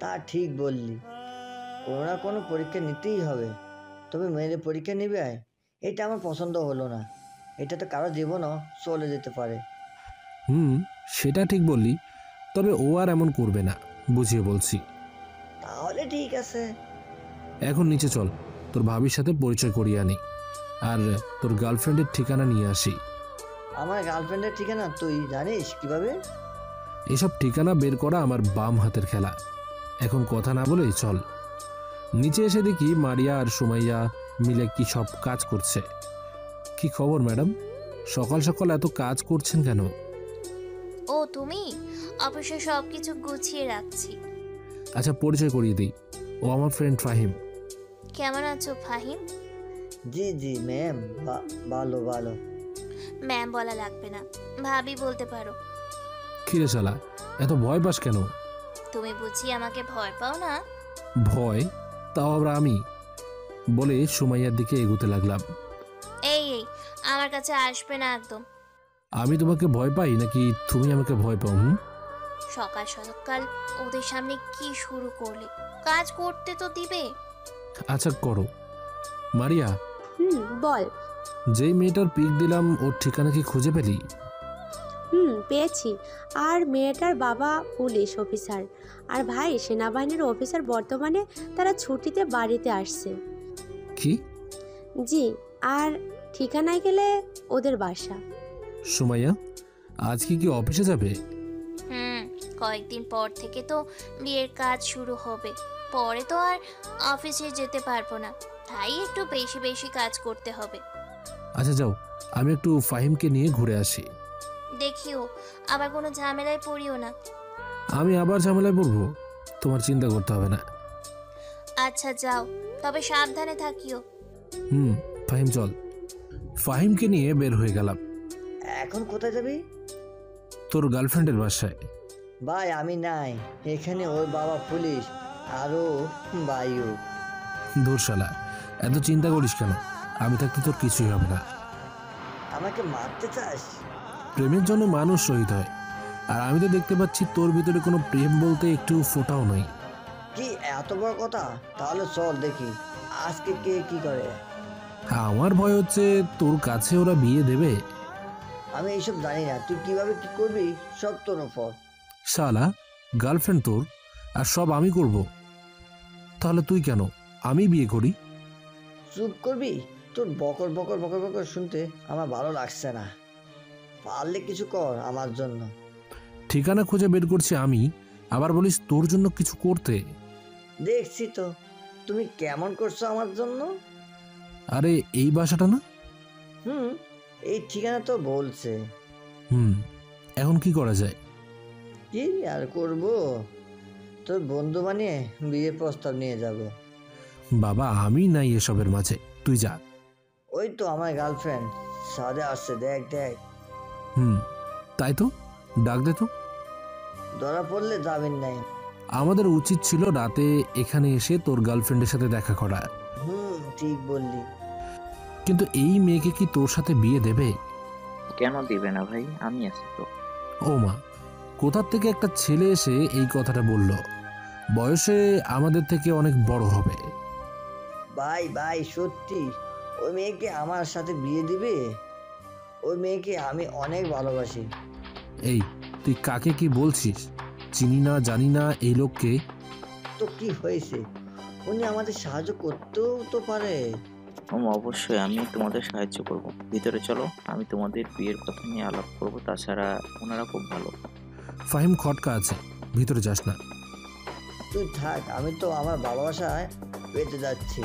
তা ঠিক বললি, কোনো না কোনো পরীক্ষা নিতেই হবে। তবে মেয়েদের পরীক্ষা নিবে, এটা আমার পছন্দ হলো না। এটা তো কারো জীবনও চলে যেতে পারে। সেটা ঠিক বললি, তবে ও আর এমন করবে না, বুঝিয়ে বলছি। তাহলে ঠিক আছে। এখন নিচে চল, তোর ভাবির সাথে পরিচয় করিয়ে আনি, আর তোর গার্লফ্রেন্ডের ঠিকানা নিয়ে আসি। আমার গার্লফ্রেন্ডের ঠিকানা তুই জানিস কিভাবে? এসব ঠিকানা বের করা আমার বাম হাতের খেলা। এখন কথা না বলে চল। নিচে এসে দেখি মারিয়া আর সুমাইয়া মিলে কি সব কাজ করছে। কি খবর ম্যাডাম, সকাল সকাল এত কাজ করছেন কেন? ও তুমি? অবশ্য সব কিছু গুছিয়ে রাখছি। আচ্ছা, পরিচয় করিয়ে দিই, ও আমার ফ্রেন্ড ফাহিম। কেমন আছো ফাহিম? জি জি ম্যাম, ভালো ভালো। ম্যাম বলা লাগবে না, ভাবি বলতে পারো। কিরে শালা, এত ভয় পাস কেন? তুমি বুঝি আমাকে ভয় পাও না? ভয়? তাও আবার আমি? বলে সুমাইয়ার দিকে এগোতে লাগলাম। এই এই আমার কাছে আসবে না একদম। আমি তোমাকে ভয় পাই নাকি তুমি আমাকে ভয় পাও? সকাল সকাল ওদের সামনে কি শুরু করলে? কাজ করতে তো দিবে। আচ্ছা করো। মারিয়া, বল। যেই মেয়েটার পিক দিলাম ওর ঠিকানা কি খুঁজে পেলি? পেয়েছি। আর মেয়েটার বাবা পুলিশ অফিসার, আর ভাই সেনাবাহিনীর অফিসার। বর্তমানে তারা ছুটিতে বাড়িতে আসছে। কি? জি, আর ঠিকানায় গেলে ওদের বাসা। সুমাইয়া, আজকে কি অফিসে যাবে? কয়েকদিন পর থেকে তো বিয়ের কাজ শুরু হবে, পরে তো আর অফিসে যেতে পারবো না, তাই একটু বেশি বেশি কাজ করতে হবে। আচ্ছা যাও, আমি একটু ফাহিমকে নিয়ে ঘুরে আসি। দেখিও আবার কোনো ঝামেলায় পড়িও না। আমি আবার ঝামেলায় পড়বো? তোমার চিন্তা করতে হবে না। আচ্ছা যাও, তবে সাবধানে থাকিও। ফাহিম চল। ফাহিমকে নিয়ে বের হয়ে গেলাম। এখন কোথায় যাবি? তোর গার্লফ্রেন্ডের বাসায়। ভাই আমি নাই এখানে, ওর বাবা পুলিশ আরও বায়ু। দূর শালা, এত চিন্তা করিস কেন? আমি থাকতে তোর কিছুই হবে না। আমাকে মারতে চাস? প্রেমের জন্য মানুষ শহীদ হয়, আর আমি তো দেখতে পাচ্ছি তোর ভিতরে কোনো প্রেম বলতে একটু ফোটাও নয়। কি এত বড় কথা? তাহলে চল দেখি আজকে কে কি করে। আমার ভয় হচ্ছে তোর কাছে ওরা বিয়ে দেবে। আমি এইসব জানি না, তুই কিভাবে কি করবি সব তোর উপর। শালা, গার্লফ্রেন্ড তোর আর সব আমি করব? তাহলে তুই কেন? আমি বিয়ে করি। চুপ করবি? তোর বকর বকর বকর বকর শুনতে আমার ভালো লাগছে না। পারলে কিছু কর আমার জন্য। ঠিকানা খুঁজে বের করছি আমি, আবার বলিস তোর জন্য কিছু করতে? দেখছি তো তুমি কেমন করছো আমার জন্য। আরে এই বাসাটা না? এই ঠিকানা তো বলছে। এখন কি করা যায়? কি আর করব, তোর বন্ধু বানিয়ে বিয়ে প্রস্তাব নিয়ে যাব। বাবা আমি নাই এসবের মাঝে, তুই যা। ওই তো আমার গার্লফ্রেন্ড সাদে আসছে, দেখ দেখ। তাই তো, ডাক দে তো। ধরা পড়লে যাবেন নাই। আমাদের উচিত ছিল রাতে এখানে এসে তোর গার্লফ্রেন্ডের সাথে দেখা করা। ঠিক বললি। কিন্তু এই মেয়েকে কি তোর সাথে বিয়ে দেবে? কেন দিবে না ভাই, আমি আছি তো। ও মা, কোথার থেকে একটা ছেলে এসে এই কথাটা বলল? বয়সে আমাদের থেকে অনেক বড় হবে। ভাই ভাই সত্যি ওই মেয়েকে আমার সাথে বিয়ে দিবে? ওই মেয়েকে আমি অনেক ভালোবাসি। এই তুই কাকে কি বলছিস? চিনি না জানি না এই লোককে। তো কি হয়েছে, উনি আমাদের সাহায্য করতেও তো পারে। অবশ্যই আমি তোমাদের সাহায্য করব। ভিতরে চলো, আমি তোমাদের বিয়ের কথা নিয়ে আলাপ করব। তাছাড়া ওনারা খুব ভালো। ফাহিম খটকা আছে, ভিতরে যাস না। তুই থাক, আমি তো আমার ভালোবাসায় পেতে যাচ্ছি।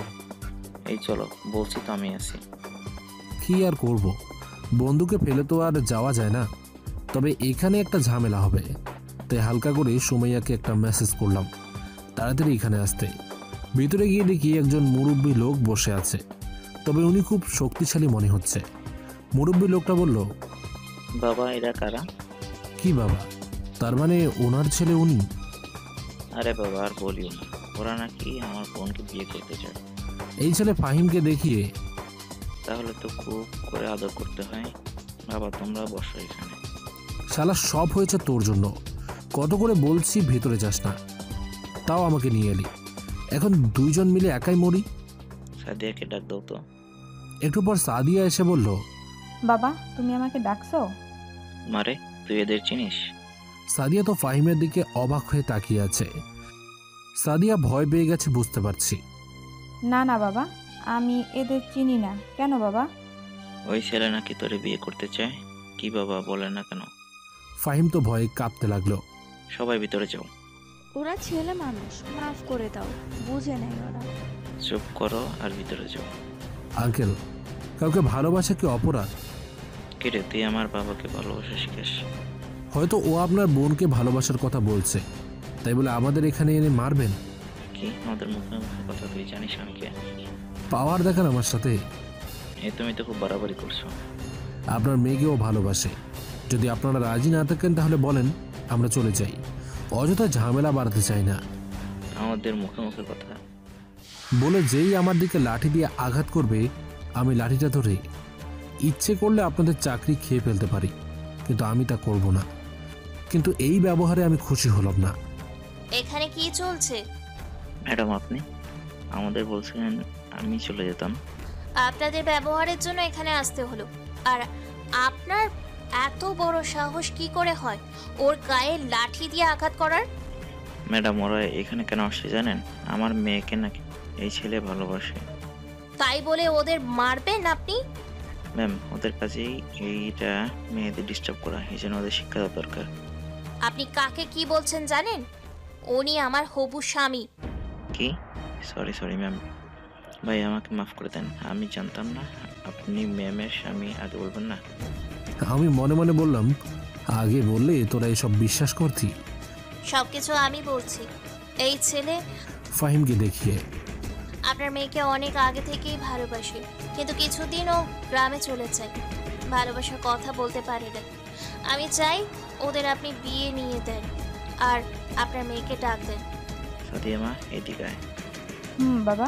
এই চলো, বলছি তো আমি আছি। কি আর করব, বন্ধুকে ফেলে তো আর যাওয়া যায় না। তবে এখানে একটা ঝামেলা হবে, তাই হালকা করে সুমাইয়াকে একটা মেসেজ করলাম তাড়াতাড়ি এখানে আসতে। ভিতরে গিয়ে দেখি একজন মুরব্বী লোক বসে আছে, তবে উনি খুব শক্তিশালী মনে হচ্ছে। মুরব্বী লোকটা বলল, বাবা এরা কারা? কি বাবা? তার মানে ওনার ছেলে উনি? আরে বাবা আর বলিও না, ওরা নাকি আমার বোনকে বিয়ে করতে চায়। এই ছেলে ফাহিমকে দেখিয়ে, তাহলে তো খুব করে আদর করতে হয়। বাবা তোমরা বসো এখানে। শালা সব হয়েছে তোর জন্য, কত করে বলছি ভিতরে যাস না, তাও আমাকে নিয়ে এলি। এখন দুইজন মিলে একাই মরি। সাদিয়াকে ডাক দাও তো। একটু পর সাদিয়া এসে বলল, বাবা তুমি আমাকে ডাকছো? মারে তুই এদের চিনিস? সাদিয়া তো ফাহিমের দিকে অবাক হয়ে তাকিয়ে আছে। সাদিয়া ভয় পেয়ে গেছে বুঝতে পারছি। না না বাবা, আমি এদের চিনি না। কেন বাবা? ওই ছেলে নাকি তোরে বিয়ে করতে চায়। কি বাবা বলে না কেন? ফাহিম তো ভয়ে কাঁপতে লাগলো। সবাই ভিতরে যাও। ওরা ছেলে মানুষ, মাফ করে দাও, বুঝে নেয় ওরা। চুপ করো আর ভিতরে যাও। আঙ্কেল, কাউকে ভালোবাসা কি অপরাধ? কিরে তুই আমার বাবাকে ভালোবাসা শিখাস? হয়তো ও আপনার বোনকে ভালোবাসার কথা বলছে, তাই বলে আমাদের এখানে এনে মারবেন? কি আমাদের মুখে মুখে কথা তুই জানিস আমি কে? পাওয়ার দেখান আমার সাথে। তুমি তো খুব বাড়াবাড়ি করছো। আপনার মেয়েকেও ভালোবাসে, যদি আপনারা রাজি না থাকেন তাহলে বলেন, আমরা চলে যাই, অযথা ঝামেলা বাড়াতে চাই না। আমাদের মুখে মুখে কথা। বলে যেই আমার দিকে লাঠি দিয়ে আঘাত করবে, আমি লাঠিটা ধরে ইচ্ছে করলে আপনাদের চাকরি খেয়ে ফেলতে পারি, কিন্তু আমি তা করব না। কিন্তু এই ব্যবহারে আমি খুশি হলাম না। এখানে কি চলছে? ম্যাডাম, আপনি আমাদের বলছিলেন আমি চলে যেতাম। আপনাদের ব্যবহারের জন্য এখানে আসতে হলো। আর আপনার এত বড় সাহস কি করে হয় ওর গায়ে লাঠি দিয়ে আঘাত করার? ম্যাডাম, ওরা এখানে কেন আসছে জানেন? আমার মেয়েকে নাকি এই ছেলে ভালোবাসে। তাই বলে ওদের মারবেন আপনি? ম্যাম, ওদের কাছেই এইটা মেয়েদের ডিস্টার্ব করা, এই জন্য ওদের শিক্ষা দেওয়া দরকার। আপনি কাকে কি বলছেন জানেন? উনি আমার হবু স্বামী। কি? সরি ম্যাম, ভাই আমাকে মাফ করে দেন, আমি জানতাম না আপনি ম্যামের স্বামী। আগে বলবেন না? আমি মনে মনে বললাম, আগে বললে তোরা এসব বিশ্বাস করতি। সবকিছু আমি বলছি। এই ছেলে ফাহিমকে দেখিয়ে। আপনার মেয়েকে অনেক আগে থেকেই ভালোবাসে, কিন্তু কিছুদিন ও গ্রামে চলে যায়, ভালোবাসার কথা বলতে পারে না। আমি চাই ওদের আপনি বিয়ে নিয়ে দেন আর আপনার মেয়েকে ডাক দেন। সাদিয়া মা, এদিকে আয়। বাবা।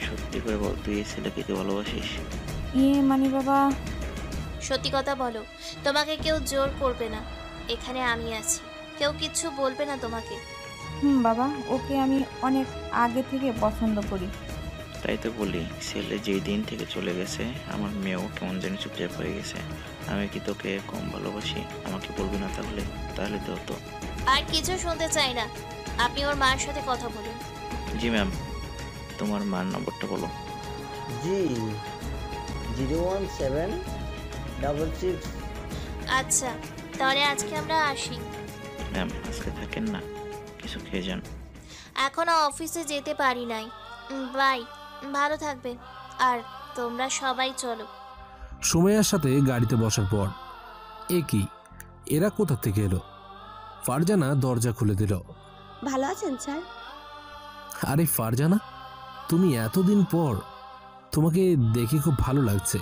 সত্যি করে বল, তুই এই ছেলেকে কে ভালোবাসিস? মানে বাবা, সত্যি কথা বলো, তোমাকে কেউ জোর করবে না। এখানে আমি আছি, কেউ কিচ্ছু বলবে না তোমাকে। বাবা, ওকে আমি অনেক আগে থেকে পছন্দ করি। তাই তো বলি, ছেলে যেই দিন থেকে চলে গেছে আমার মেয়েও কেমন যেন চুপচাপ হয়ে গেছে। আমি কি তোকে কম ভালোবাসি? আমাকে বলবি না তাহলে? তাহলে তো হতো। আর কিছু শুনতে চাই না, আপনি ওর মায়ের সাথে কথা বলুন। জি ম্যাম, তোমার মার নম্বরটা বলো। জি 01766। আচ্ছা, তাহলে আজকে আমরা আসি। ম্যাম, আজকে থাকেন না, কিছু খেয়ে যান। এখনো অফিসে যেতে পারি নাই। বাই, ভালো থাকবে। আর তোমরা সবাই চলো। সুমাইয়ার সাথে গাড়িতে বসার পর এ কি, এরা কোথা থেকে এলো? ফারজানা দরজা খুলে দিল। ভালো আছেন স্যার? আরে ফারজানা, তুমি এতদিন পর, তোমাকে দেখে খুব ভালো লাগছে।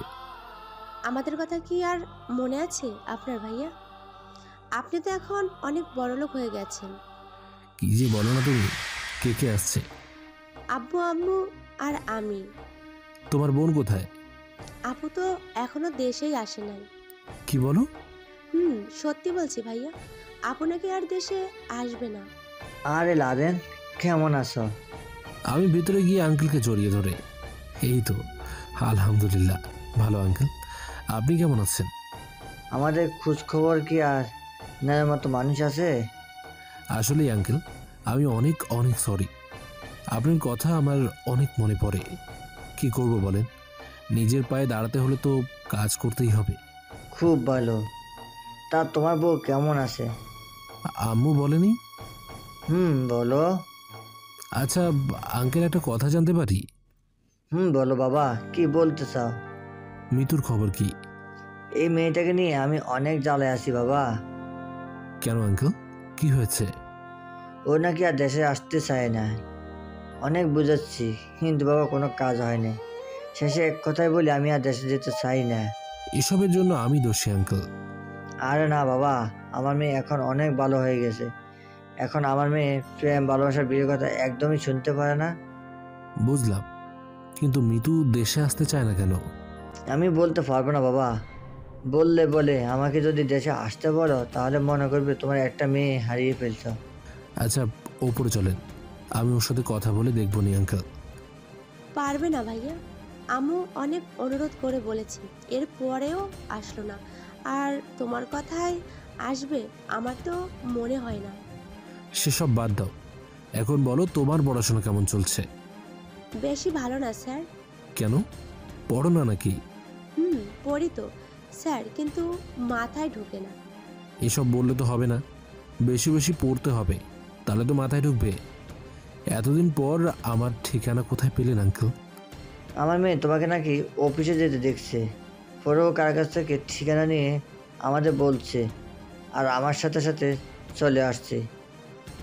আমাদের কথা কি আর মনে আছে আপনার ভাইয়া? আপনি তো এখন অনেক বড়লোক হয়ে গেছেন। কি যে বলো না তুমি। কে কে আসছে? আব্বু, আম্মু আর আমি। তোমার বোন কোথায়? আপু তো এখনো দেশেই আসে নাই। কি বলো? সত্যি বলছি ভাইয়া, আপু নাকি আর দেশে আসবে না। আরে লাদেন, কেমন আছো? আমি ভিতরে গিয়ে আঙ্কেলকে জড়িয়ে ধরে, এই তো আলহামদুলিল্লাহ ভালো আঙ্কেল, আপনি কেমন আছেন? আমাদের খোঁজ খবর কি আর নেওয়ার মতো মানুষ আছে? আসলে আঙ্কেল, আমি অনেক অনেক সরি। আপনার কথা আমার অনেক মনে পড়ে। কি করব বলেন, নিজের পায়ে দাঁড়াতে হলে তো কাজ করতেই হবে। খুব ভালো। তা তোমার বউ কেমন আছে? আম্মু বলেনি? বলো। আচ্ছা আঙ্কেল, একটা কথা জানতে পারি? বলো বাবা, কি বলতে চাও? মিতুর খবর কি? এই মেয়েটাকে নিয়ে আমি অনেক জ্বালায় আছি বাবা। কেন আঙ্কেল, কি হয়েছে? ও নাকি আর দেশে আসতে চায় না। অনেক বুঝাচ্ছি, কিন্তু বাবা কোনো কাজ হয়নি। শেষে এক কথাই বলি, আমি আর দেশে যেতে চাই না। এসবের জন্য আমি দোষী আঙ্কেল। আরে না বাবা, আমার মেয়ে এখন অনেক ভালো হয়ে গেছে। এখন আমার মেয়ে প্রেম ভালোবাসার বিয়ের কথা একদমই শুনতে পারে না। বুঝলাম, কিন্তু মিতু দেশে আসতে চায় না কেন? আমি বলতে পারবো না বাবা। বলে আমাকে যদি দেশে আসতে বলো, তাহলে মনে করবে তোমার একটা মেয়ে হারিয়ে ফেলছ। আচ্ছা ওপরে চলেন, আমি ওর সাথে কথা বলে দেখবো নি আঙ্কেল। পারবে না ভাইয়া, আম্মু অনেক অনুরোধ করে বলেছি, এর পরেও আসলো না। আর তোমার কথায় আসবে আমার তো মনে হয় না। সেসব বাদ দাও, এখন বলো তোমার পড়াশোনা কেমন চলছে? বেশি ভালো না স্যার। কেন, পড়ো না নাকি? পড়ি তো স্যার, কিন্তু মাথায় ঢোকে না। এসব বললে তো হবে না, বেশি বেশি পড়তে হবে, তাহলে তো মাথায় ঢুকবে। এতদিন পর আমার ঠিকানা কোথায় পেলেন আঙ্কেল? আমার মেয়ে তোমাকে নাকি অফিসে যেতে দেখছে, পরেও কার কাছ থেকে ঠিকানা নিয়ে আমাদের বলছে, আর আমার সাথে সাথে চলে আসছে।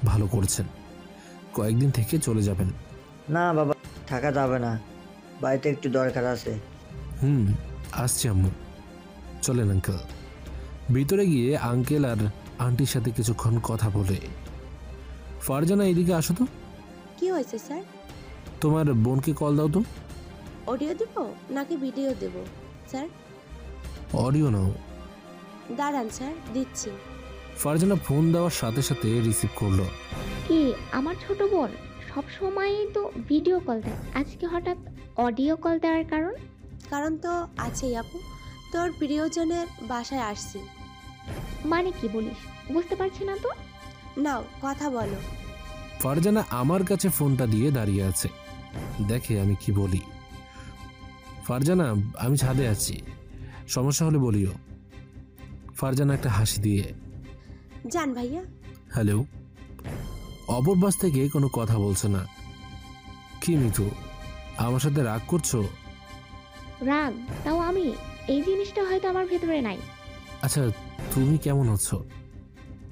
ভালো করছেন, কয়েকদিন থেকে চলে যাবেন। না বাবা, থাকা যাবে না, বাড়িতে একটু দরকার আছে। আসছি আম্মু, চলেন আঙ্কেল। ভিতরে গিয়ে আঙ্কেল আর আন্টির সাথে কিছুক্ষণ কথা বলে, ফারজানা এদিকে আসো তো। কি হয়েছে স্যার? তোমার বোনকে কল দাও তো। অডিও দেব নাকি ভিডিও দেব স্যার? অডিও নাও। দাঁড়ান স্যার, দিচ্ছি। ফারজানা ফোন দেওয়ার সাথে সাথে রিসিভ করলো। কি আমার ছোট বোন সব সময়ই তো ভিডিও কল দেয়, আজকে হঠাৎ অডিও কল দেওয়ার কারণ? কারণ তো আছেই আপু, তোর প্রিয়জনের বাসায় আসছি। মানে কি বলিস, বুঝতে পারছি না তো। নাও কথা বলো। ফারজানা আমার কাছে ফোনটা দিয়ে দাঁড়িয়ে আছে, দেখে আমি কি বলি। ফারজানা, আমি ছাদে আছি, সমস্যা হলে বলিও। ফারজানা একটা হাসি দিয়ে, জান ভাইয়া। হ্যালো। অপর বাস থেকে কোনো কথা বলছে না। কি মিতু, আমার সাথে রাগ করছো? রাগ? তাও আমি, এই জিনিসটা হয়তো আমার ভেতরে নাই। আচ্ছা, তুমি কেমন আছো?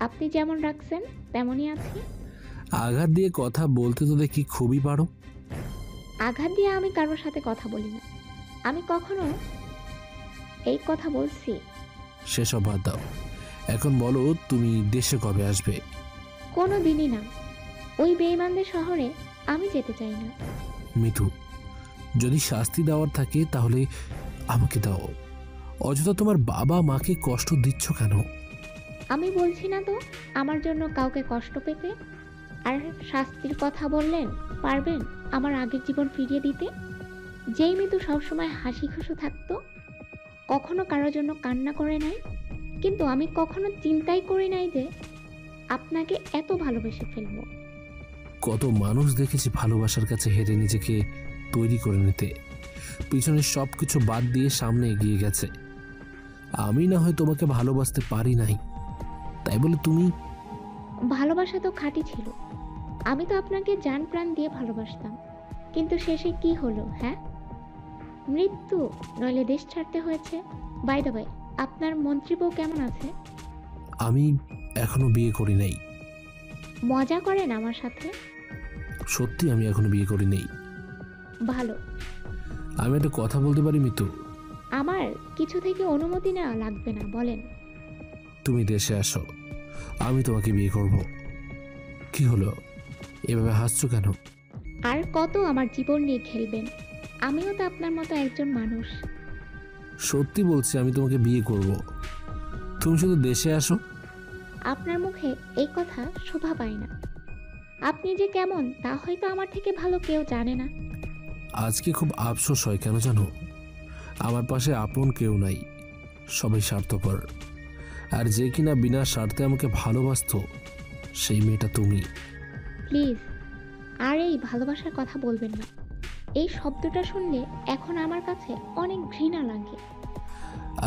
আপনি যেমন রাখছেন তেমনই আছি। আঘাত দিয়ে কথা বলতে তো দেখি খুবই পারো। আঘাত দিয়ে আমি কারোর সাথে কথা বলি না। আমি কখনো এই কথা বলছি? সেসব বাদ দাও, এখন বলো তুমি দেশে কবে আসবে? কোনো দিনই না। ওই বেঈমানদের শহরে আমি যেতে চাই না। মিতু, যদি শাস্তি দেওয়ার থাকে তাহলে আমাকে দাও। অযথা তোমার বাবা মাকে কষ্ট দিচ্ছ কেন? আমি বলছি না তো আমার জন্য কাউকে কষ্ট পেতে। আর শাস্তির কথা বললেন, পারবেন আমার আগের জীবন ফিরিয়ে দিতে? যেই মৃত্যু সবসময় হাসি খুশি থাকতো, কখনো কারোর জন্য কান্না করে নাই। কিন্তু আমি কখনো চিন্তাই করি নাই যে আপনাকে এত ভালোবেসে ফেলবো। কত মানুষ দেখেছি ভালোবাসার কাছে হেরে নিজেকে তৈরি করে নিতে, পিছনের সব কিছু বাদ দিয়ে সামনে এগিয়ে গেছে। আমি না হয় তোমাকে ভালোবাসতে পারি নাই, তাই বলে তুমি? ভালোবাসা তো খাঁটি ছিল। আমি তো আপনাকে জান প্রাণ দিয়ে ভালোবাসতাম, কিন্তু শেষে কি হলো? হ্যাঁ, মৃত্যু, নইলে দেশ ছাড়তে হয়েছে। বাই দ্য ওয়ে, আপনার মন্ত্রী বউ কেমন আছে? আমি এখনো বিয়ে করি নাই। মজা করেন আমার সাথে? সত্যি আমি এখনো বিয়ে করি নাই। ভালো। আমি একটা কথা বলতে পারি মিতু? আমার কিছু থেকে অনুমতি নেওয়া লাগবে না, বলেন। তুমি দেশে আসো, আমি তোমাকে বিয়ে করব। কি হলো, এভাবে হাসছো কেন? আর কত আমার জীবন নিয়ে খেলবেন? আমিও তো আপনার মতো একজন মানুষ। সত্যি বলছি, আমি তোমাকে বিয়ে করব, তুমি শুধু দেশে আসো। আপনার মুখে এই কথা শোভা পায় না। আপনি যে কেমন তা হয়তো আমার থেকে ভালো কেউ জানে না। আজকে খুব আফসোস হয়, কেন জানো? আমার পাশে আপন কেউ নাই, সবাই স্বার্থপর। আর যে কিনা বিনা স্বার্থে আমাকে ভালোবাসতো, সেই মেয়েটা তুমি। প্লিজ আর এই ভালোবাসার কথা বলবেন না। এই শব্দটা শুনলে এখন আমার কাছে অনেক ঘৃণা লাগে।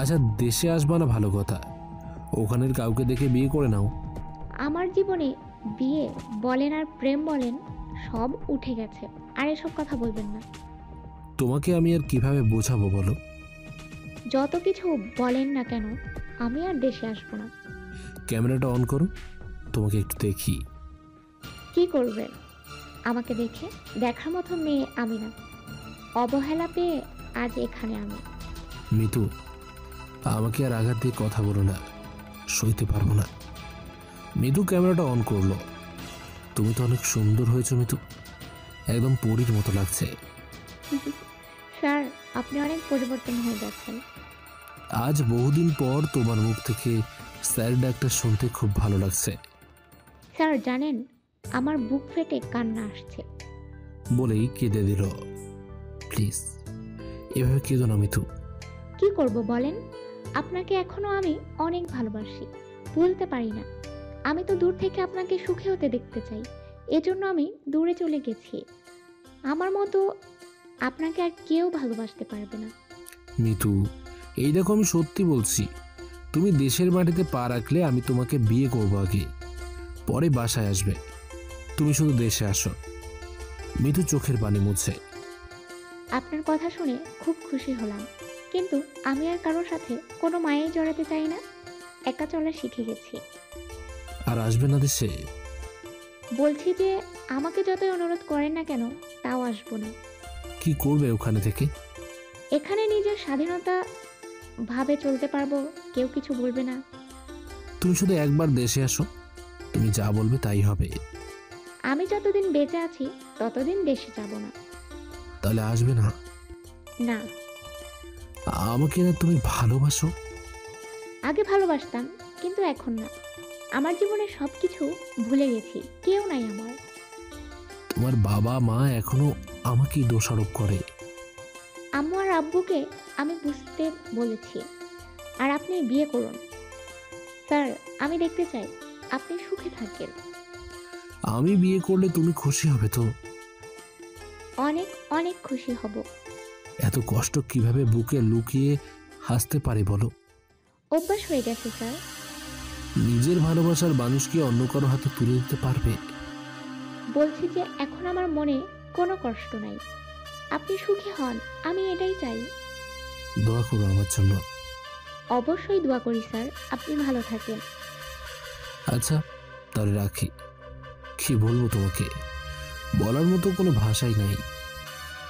আচ্ছা, দেশে আসবা না ভালো কথা, ওখানের কাউকে দেখে বিয়ে করে নাও। আমার জীবনে বিয়ে বলেন আর প্রেম বলেন সব উঠে গেছে, আর এসব কথা বলবেন না। তোমাকে আমি আর কিভাবে বোঝাবো বলো? যত কিছু বলেন না কেন, আমি আর দেশে আসবো না। ক্যামেরাটা অন করো, তোমাকে একটু দেখি। কি করবেন আমাকে দেখে? দেখার মতো মেয়ে আমি না। অবহেলা পেয়ে আজ এখানে আমি। মিতু, আমাকে আর আঘাত দিয়ে কথা বলো না, সইতে পারবো না। মিতু ক্যামেরাটা অন করলো। তুমি তো অনেক সুন্দর হয়েছো মিতু, একদম পরীর মতো লাগছে। স্যার, আপনি অনেক পরিবর্তন হয়ে গেছেন। আজ বহুদিন পর তোমার মুখ থেকে স্যার ডাকটা শুনতে খুব ভালো লাগছে। স্যার জানেন, আমার বুক ফেটে কান্না আসছে। বলেই কেঁদে দিল। প্লিজ এভাবে কেঁদো না মিতু। কি করব বলেন? আপনাকে এখনো আমি অনেক ভালোবাসি, ভুলতে পারি না। আমি তো দূর থেকে আপনাকে সুখী হতে দেখতে চাই, এজন্য আমি দূরে চলে গেছি। আমার মতো আপনাকে আর কেউ ভালোবাসতে পারবে না। মিতু, এই দেখো আমি সত্যি বলছি, তুমি দেশের মাটিতে পা রাখলে আমি তোমাকে বিয়ে করবো আগে, পরে বাসায় আসবে। তুমি শুধু দেশে আসো। মিতু চোখের পানি মুছে। আপনার কথা শুনে খুব খুশি হলাম, কিন্তু আমি আর কারোর সাথে কোনো মায়েই জড়াতে চাই না। একা চলা শিখে গেছি। আর আসবে না দেশে? বলছি যে আমাকে যতই অনুরোধ করেন না কেন, তাও আসবো না। কি করবে ওখানে থেকে? এখানে নিজের স্বাধীনতা ভাবে চলতে পারবো, কেউ কিছু বলবে না। তুমি শুধু একবার দেশে আসো, তুমি যা বলবে তাই হবে। আমি যতদিন বেঁচে আছি ততদিন দেশে যাব না। তাহলে আসবে না? না। আমাকে না তুমি ভালোবাসো? আগে ভালোবাসতাম, কিন্তু এখন না। আমার জীবনে সবকিছু ভুলে গেছি, কেউ নাই আমার। তোমার বাবা মা এখনো আমাকেই দোষারোপ করে। আম্মু আর আব্বুকে আমি বুঝতে বলেছি, আর আপনি বিয়ে করুন। স্যার, আমি দেখতে চাই আপনি সুখে থাকেন। আমি বিয়ে করলে তুমি খুশি হবে তো? অনেক অনেক খুশি হব। এত কষ্ট কিভাবে বুকে লুকিয়ে হাসতে পারে বলো? অভ্যাস হয়ে গেছে স্যার। নিজের ভালোবাসার মানুষকে অন্য কারো হাতে তুলে দিতে পারবে? বলছি যে এখন আমার মনে কোনো কষ্ট নাই। আপনি সুখী হন, আমি এটাই চাই। দোয়া করো আমার জন্য। অবশ্যই দোয়া করি স্যার, আপনি ভালো থাকেন। আচ্ছা, তাহলে রাখি। কি বলবো তোমাকে, বলার মতো কোনো ভাষাই নাই।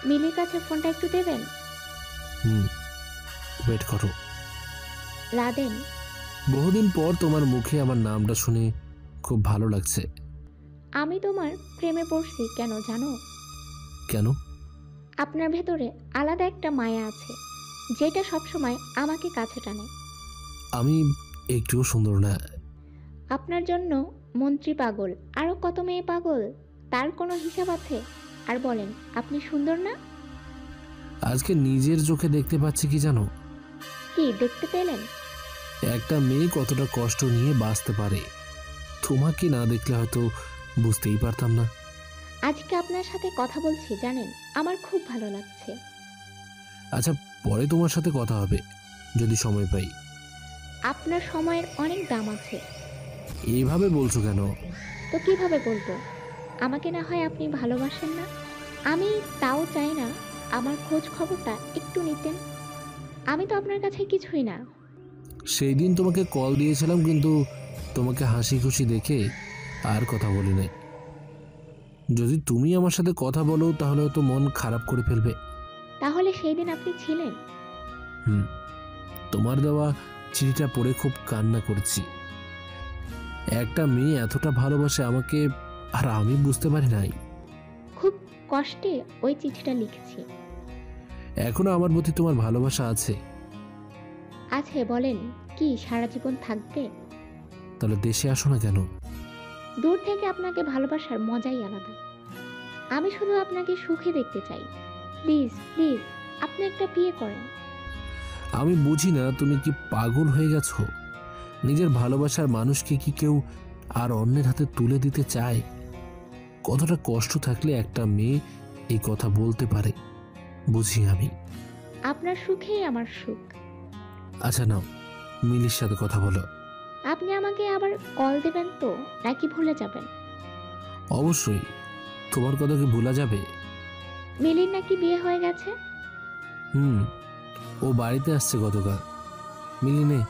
মিলির কাছে ফোনটা একটু দেবেন? ওয়েট করো। লাদেন, বহুদিন পর তোমার মুখে আমার নামটা শুনে খুব ভালো লাগছে। আমি তোমার প্রেমে পড়ছি কেন জানো? কেন? আপনার ভেতরে আলাদা একটা মায়া আছে, যেটা সবসময় আমাকে কাছে টানে। আমি একটুও সুন্দর না? আপনার জন্য মন্ত্রী পাগল, আরো কত মেয়ে পাগল, তার কোনো হিসাব আছে? আর বলেন, আপনি সুন্দর না? আজকে নিজের চোখে দেখতে পাচ্ছি কি জানো? কি দেখতে পেলেন? একটা মেয়ে কতটা কষ্ট নিয়ে বাঁচতে পারে। তোমাকে না দেখলে হয়তো বুঝতেই পারতাম না। আজকে আপনার সাথে কথা বলছি জানেন, আমার খুব ভালো লাগছে। আচ্ছা, পরে তোমার সাথে কথা হবে যদি সময় পাই। আপনার সময়ের অনেক দাম আছে। এইভাবে বলছো কেন? তো কিভাবে বলবো? আমাকে না হয় আপনি ভালোবাসেন না, আমি তাও চাই না আমার খোঁজ খবরটা একটু নিতেন। আমি তো আপনার কাছে কিছুই না। সেই দিন তোমাকে কল দিয়েছিলাম, কিন্তু তোমাকে হাসি খুশি দেখে আর কথা বলি নাই। যদি তুমি আমার সাথে কথা বলো তাহলে তো মন খারাপ করে ফেলবে। তাহলে সেই দিন আপনি ছিলেন? তোমার দেওয়া চিঠিটা পড়ে খুব কান্না করেছি। একটা মেয়ে এতটা ভালোবাসে আমাকে, আর আমি বুঝতে পারি নাই। খুব কষ্টে ওই চিঠিটা লিখেছি। এখনো আমার প্রতি তোমার ভালোবাসা আছে? আছে। বলেন, কি সারা জীবন থাকবে? তাহলে দেশে আসো না কেন? দূর থেকে আপনাকে ভালোবাসার মজাই আলাদা। আমি শুধু আপনাকে সুখে দেখতে চাই। প্লিজ প্লিজ, আপনি একটা বিয়ে করেন। আমি বুঝি না তুমি কি পাগল হয়ে গেছো? নিজের ভালোবাসার মানুষকে কি কেউ আর অন্যের হাতে তুলে দিতে চায়? কতটা কষ্ট থাকলে একটা মেয়ে এই কথা বলতে পারে বুঝি আমি। আপনার সুখেই আমার সুখ। আচ্ছা নাও, মিলির সাথে কথা বলো। আপনি আমাকে আবার কল দেবেন তো, নাকি ভুলে যাবেন? অবশ্যই, তোমার কথা কি ভোলা যাবে? মিলির নাকি বিয়ে হয়ে গেছে? ও বাড়িতে আসছে গতকাল। মিলি নে,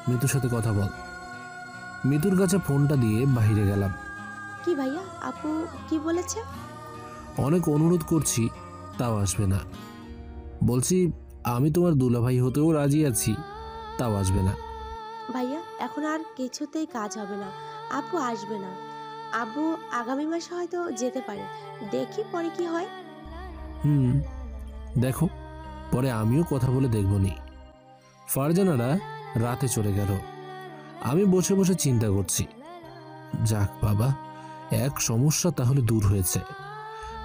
মিতুর সাথে কথা বল। মিতুর কাছে ফোনটা দিয়ে বাইরে গেলাম। কি ভাইয়া, আপু কি বলেছে? অনেক অনুরোধ করছি, তাও আসবে না। বলছি আমি তোমার দুলাভাই হতেও রাজি আছি, তাও আসবে না। ভাইয়া, এখন আর কিছুতেই কাজ হবে না, আপু আসবে না। আব্বু আগামী মাসে হয়তো যেতে পারে, দেখি পরে কি হয়। দেখো, পরে আমিও কথা বলে দেখব নি। ফারজানারা রাতে চলে গেল। আমি বসে বসে চিন্তা করছি, যাক বাবা, এক সমস্যা তাহলে দূর হয়েছে।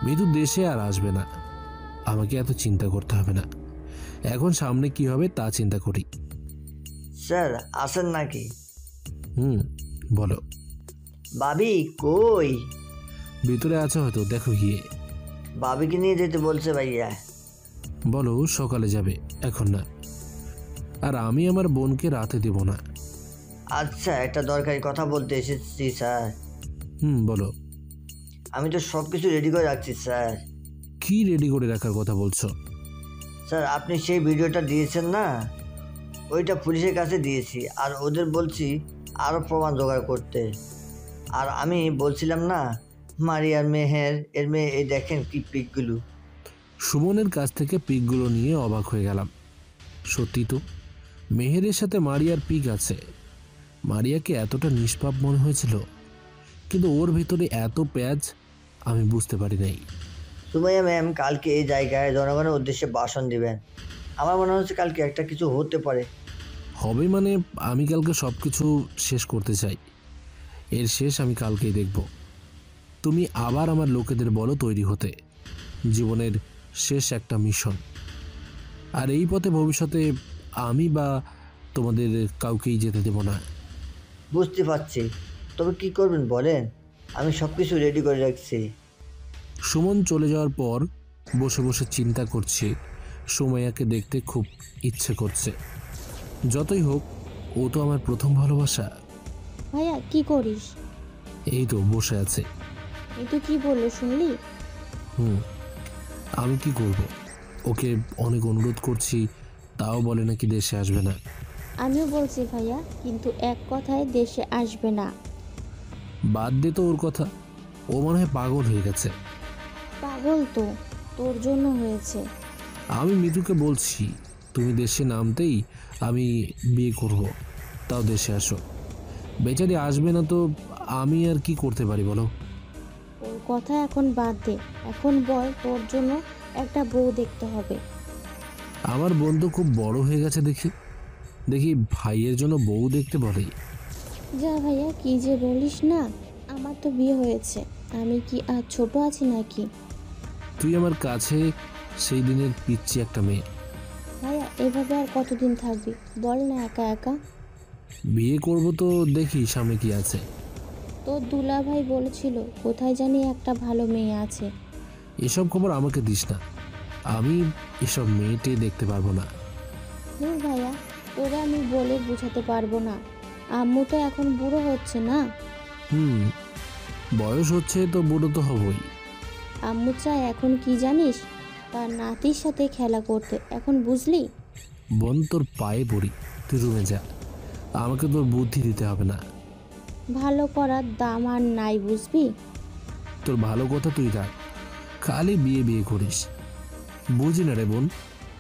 মৃদু দেশে আর আসবে না, আমাকে এত চিন্তা করতে হবে না। এখন সামনে কি হবে তা চিন্তা করি। স্যার আসেন নাকি? বলো। ভাবি কই? ভিতরে আছে হয়তো, দেখো গিয়ে। ভাবিকে নিয়ে যেতে বলছে ভাইয়া। বলো সকালে যাবে, এখন না। আর আমি আমার বোনকে রাতে দেব না। আচ্ছা, একটা দরকারি কথা বলতে এসেছি স্যার। বলো। আমি তো সব কিছু রেডি করে রাখছি স্যার। কি রেডি করে রাখার কথা বলছো? স্যার আপনি সেই ভিডিওটা দিয়েছেন না, ওইটা পুলিশের কাছে দিয়েছি, আর ওদের বলছি আরও প্রমাণ জোগাড় করতে। আর আমি বলছিলাম না, মারিয়ার মেহের এর মেয়ে, এই দেখেন কি পিকগুলো। সুমনের কাছ থেকে পিকগুলো নিয়ে অবাক হয়ে গেলাম। সত্যি তো, মেহেরের সাথে মারিয়ার পিক আছে। মারিয়াকে এতটা নিষ্পাপ মনে হয়েছিল, কিন্তু ওর ভিতরে এত প্যাঁচ আমি বুঝতে পারি নাই। সুমাইয়া ম্যাম কালকে এই জায়গায় জনগণের উদ্দেশ্যে ভাষণ দিবেন। আমার মনে হচ্ছে কালকে একটা কিছু হতে পারে। হবে মানে আমি কালকে সব কিছু শেষ করতে চাই। এর শেষ আমি কালকেই দেখব। তুমি আবার আমার লোকেদের বলো তৈরি হতে। জীবনের শেষ একটা মিশন, আর এই পথে ভবিষ্যতে আমি বা তোমাদের কাউকেই যেতে দেব না। বুঝতে পারছি, তবে কি করবেন বলেন? আমি সব কিছু রেডি করে রাখছি। সুমন চলে যাওয়ার পর বসে বসে চিন্তা করছি, সুমাইয়াকে দেখতে খুব ইচ্ছে করছে। যতই হোক, ও তো আমার প্রথম ভালোবাসা। ভাইয়া কি করিস? এই তো বসে আছে। এই তো কি বললো শুনলি? আমি কি করব? ওকে অনেক অনুরোধ করছি, তাও বলে নাকি দেশে আসবে না। আমিও বলছি ভাইয়া, কিন্তু এক কথায় দেশে আসবে না। বাদ দে তো ওর কথা, ও মনে হয় পাগল হয়ে গেছে। পাগল তো তোর জন্য হয়েছে। আমি মৃদুকে বলছি, তুমি দেশে নামতেই আমি বিয়ে করব, তাও দেশে আসো। বেচারি আসবে না তো আমি আর কি করতে পারি বলো? ওর কথা এখন বাদ দে, এখন বল তোর জন্য একটা বউ দেখতে হবে। আমার বন্ধু খুব বড় হয়ে গেছে, দেখি দেখি ভাইয়ের জন্য বউ দেখতে বলে। যা ভাইয়া, কি যে বলিস না, আমার তো বিয়ে হয়েছে, আমি কি আর ছোট আছি নাকি? তুই আমার কাছে সেই দিনের পিচ্ছি একটা মেয়ে। ভাইয়া এভাবে আর কতদিন থাকবি বল না একা একা? বিয়ে করব তো দেখি সামনে কি আছে। তোর দুলা ভাই বলেছিল কোথায় জানি একটা ভালো মেয়ে আছে। এসব খবর আমাকে দিস না, আমি এসব মেয়েটে দেখতে পারবো না। ভাইয়া তোরা আমি বলে বোঝাতে পারবো না, আম্মু তো এখন বুড়ো হচ্ছে না। বয়স হচ্ছে তো বুড়ো তো হবই। আম্মু চায় এখন কি জানিস, তার নাতির সাথে খেলা করতে, এখন বুঝলি? বোন তোর পায়ে পড়ি, তুই রুমে যা, আমাকে তোর বুদ্ধি দিতে হবে না। ভালো করার দাম আর নাই বুঝবি? তোর ভালো কথা তুই রাখ, খালি বিয়ে বিয়ে করিস। বুঝি না রে বোন,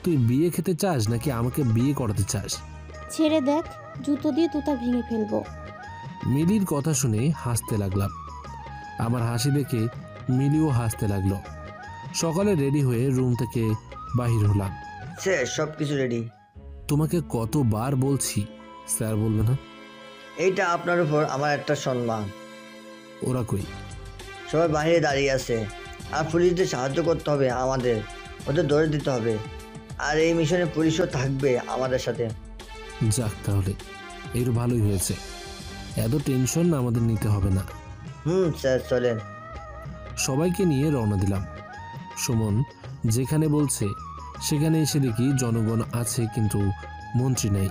তুই বিয়ে খেতে চাস নাকি আমাকে বিয়ে করাতে চাস? ছেড়ে দেখ, জুতো দিয়ে তুতা ভেঙে ফেলবো। মিলির কথা শুনে হাসতে লাগলাম। আমার হাসি দেখে মিলিও হাসতে লাগলো। সকালে রেডি হয়ে রুম থেকে বাহির হলাম। স্যার সব কিছু রেডি। তোমাকে কতবার বলছি স্যার বলবে না? এইটা আপনার উপর আমার একটা সম্মান। ওরা কই? সবাই বাইরে দাঁড়িয়ে আছে, আর পুলিশদের সাহায্য করতে হবে আমাদের, ওদের ধরে দিতে হবে, আর এই মিশনে পুলিশও থাকবে আমাদের সাথে। যাক তাহলে, এর ভালোই হয়েছে, এত টেনশন আমাদের নিতে হবে না। স্যার চলেন। সবাইকে নিয়ে রওনা দিলাম। সুমন যেখানে বলছে সেখানে এসে দেখি জনগণ আছে, কিন্তু মন্ত্রী নাই।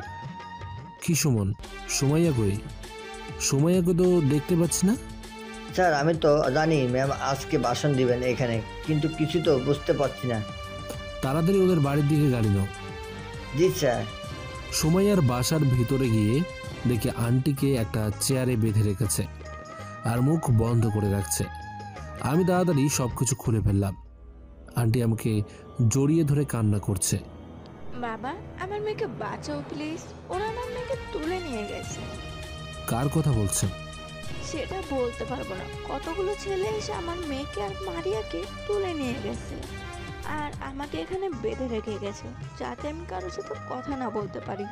কি সুমন, সুমাইয়া কই? সুমাইয়াকে তো দেখতে পাচ্ছি না। স্যার আমি তো জানি ম্যাম আজকে ভাষণ দিবেন এখানে, কিন্তু কিছু তো বুঝতে পারছি না। তাড়াতাড়ি ওদের বাড়ির দিকে গাড়ি নাও। জি স্যার। সুমাইয়ার বাসার ভিতরে গিয়ে দেখি আন্টিকে একটা চেয়ারে বেঁধে রেখেছে আর মুখ বন্ধ করে রাখছে। আমি তাড়াতাড়ি সব কিছু খুলে ফেললাম। আন্টি আমাকে জড়িয়ে ধরে কান্না করছে। বাবা, আমার মেয়েকে বাঁচাও প্লিজ, ওরা আমার মেয়েকে তুলে নিয়ে গেছে। কার কথা বলছেন? সেটা বলতে পারবো না, কতগুলো ছেলে এসে আমার মেয়েকে আর মারিয়াকে তুলে নিয়ে গেছে, আর আমাকে এখানে বেঁধে রেখে গেছে যাতে আমি কারোর সাথে কথা না বলতে পারি।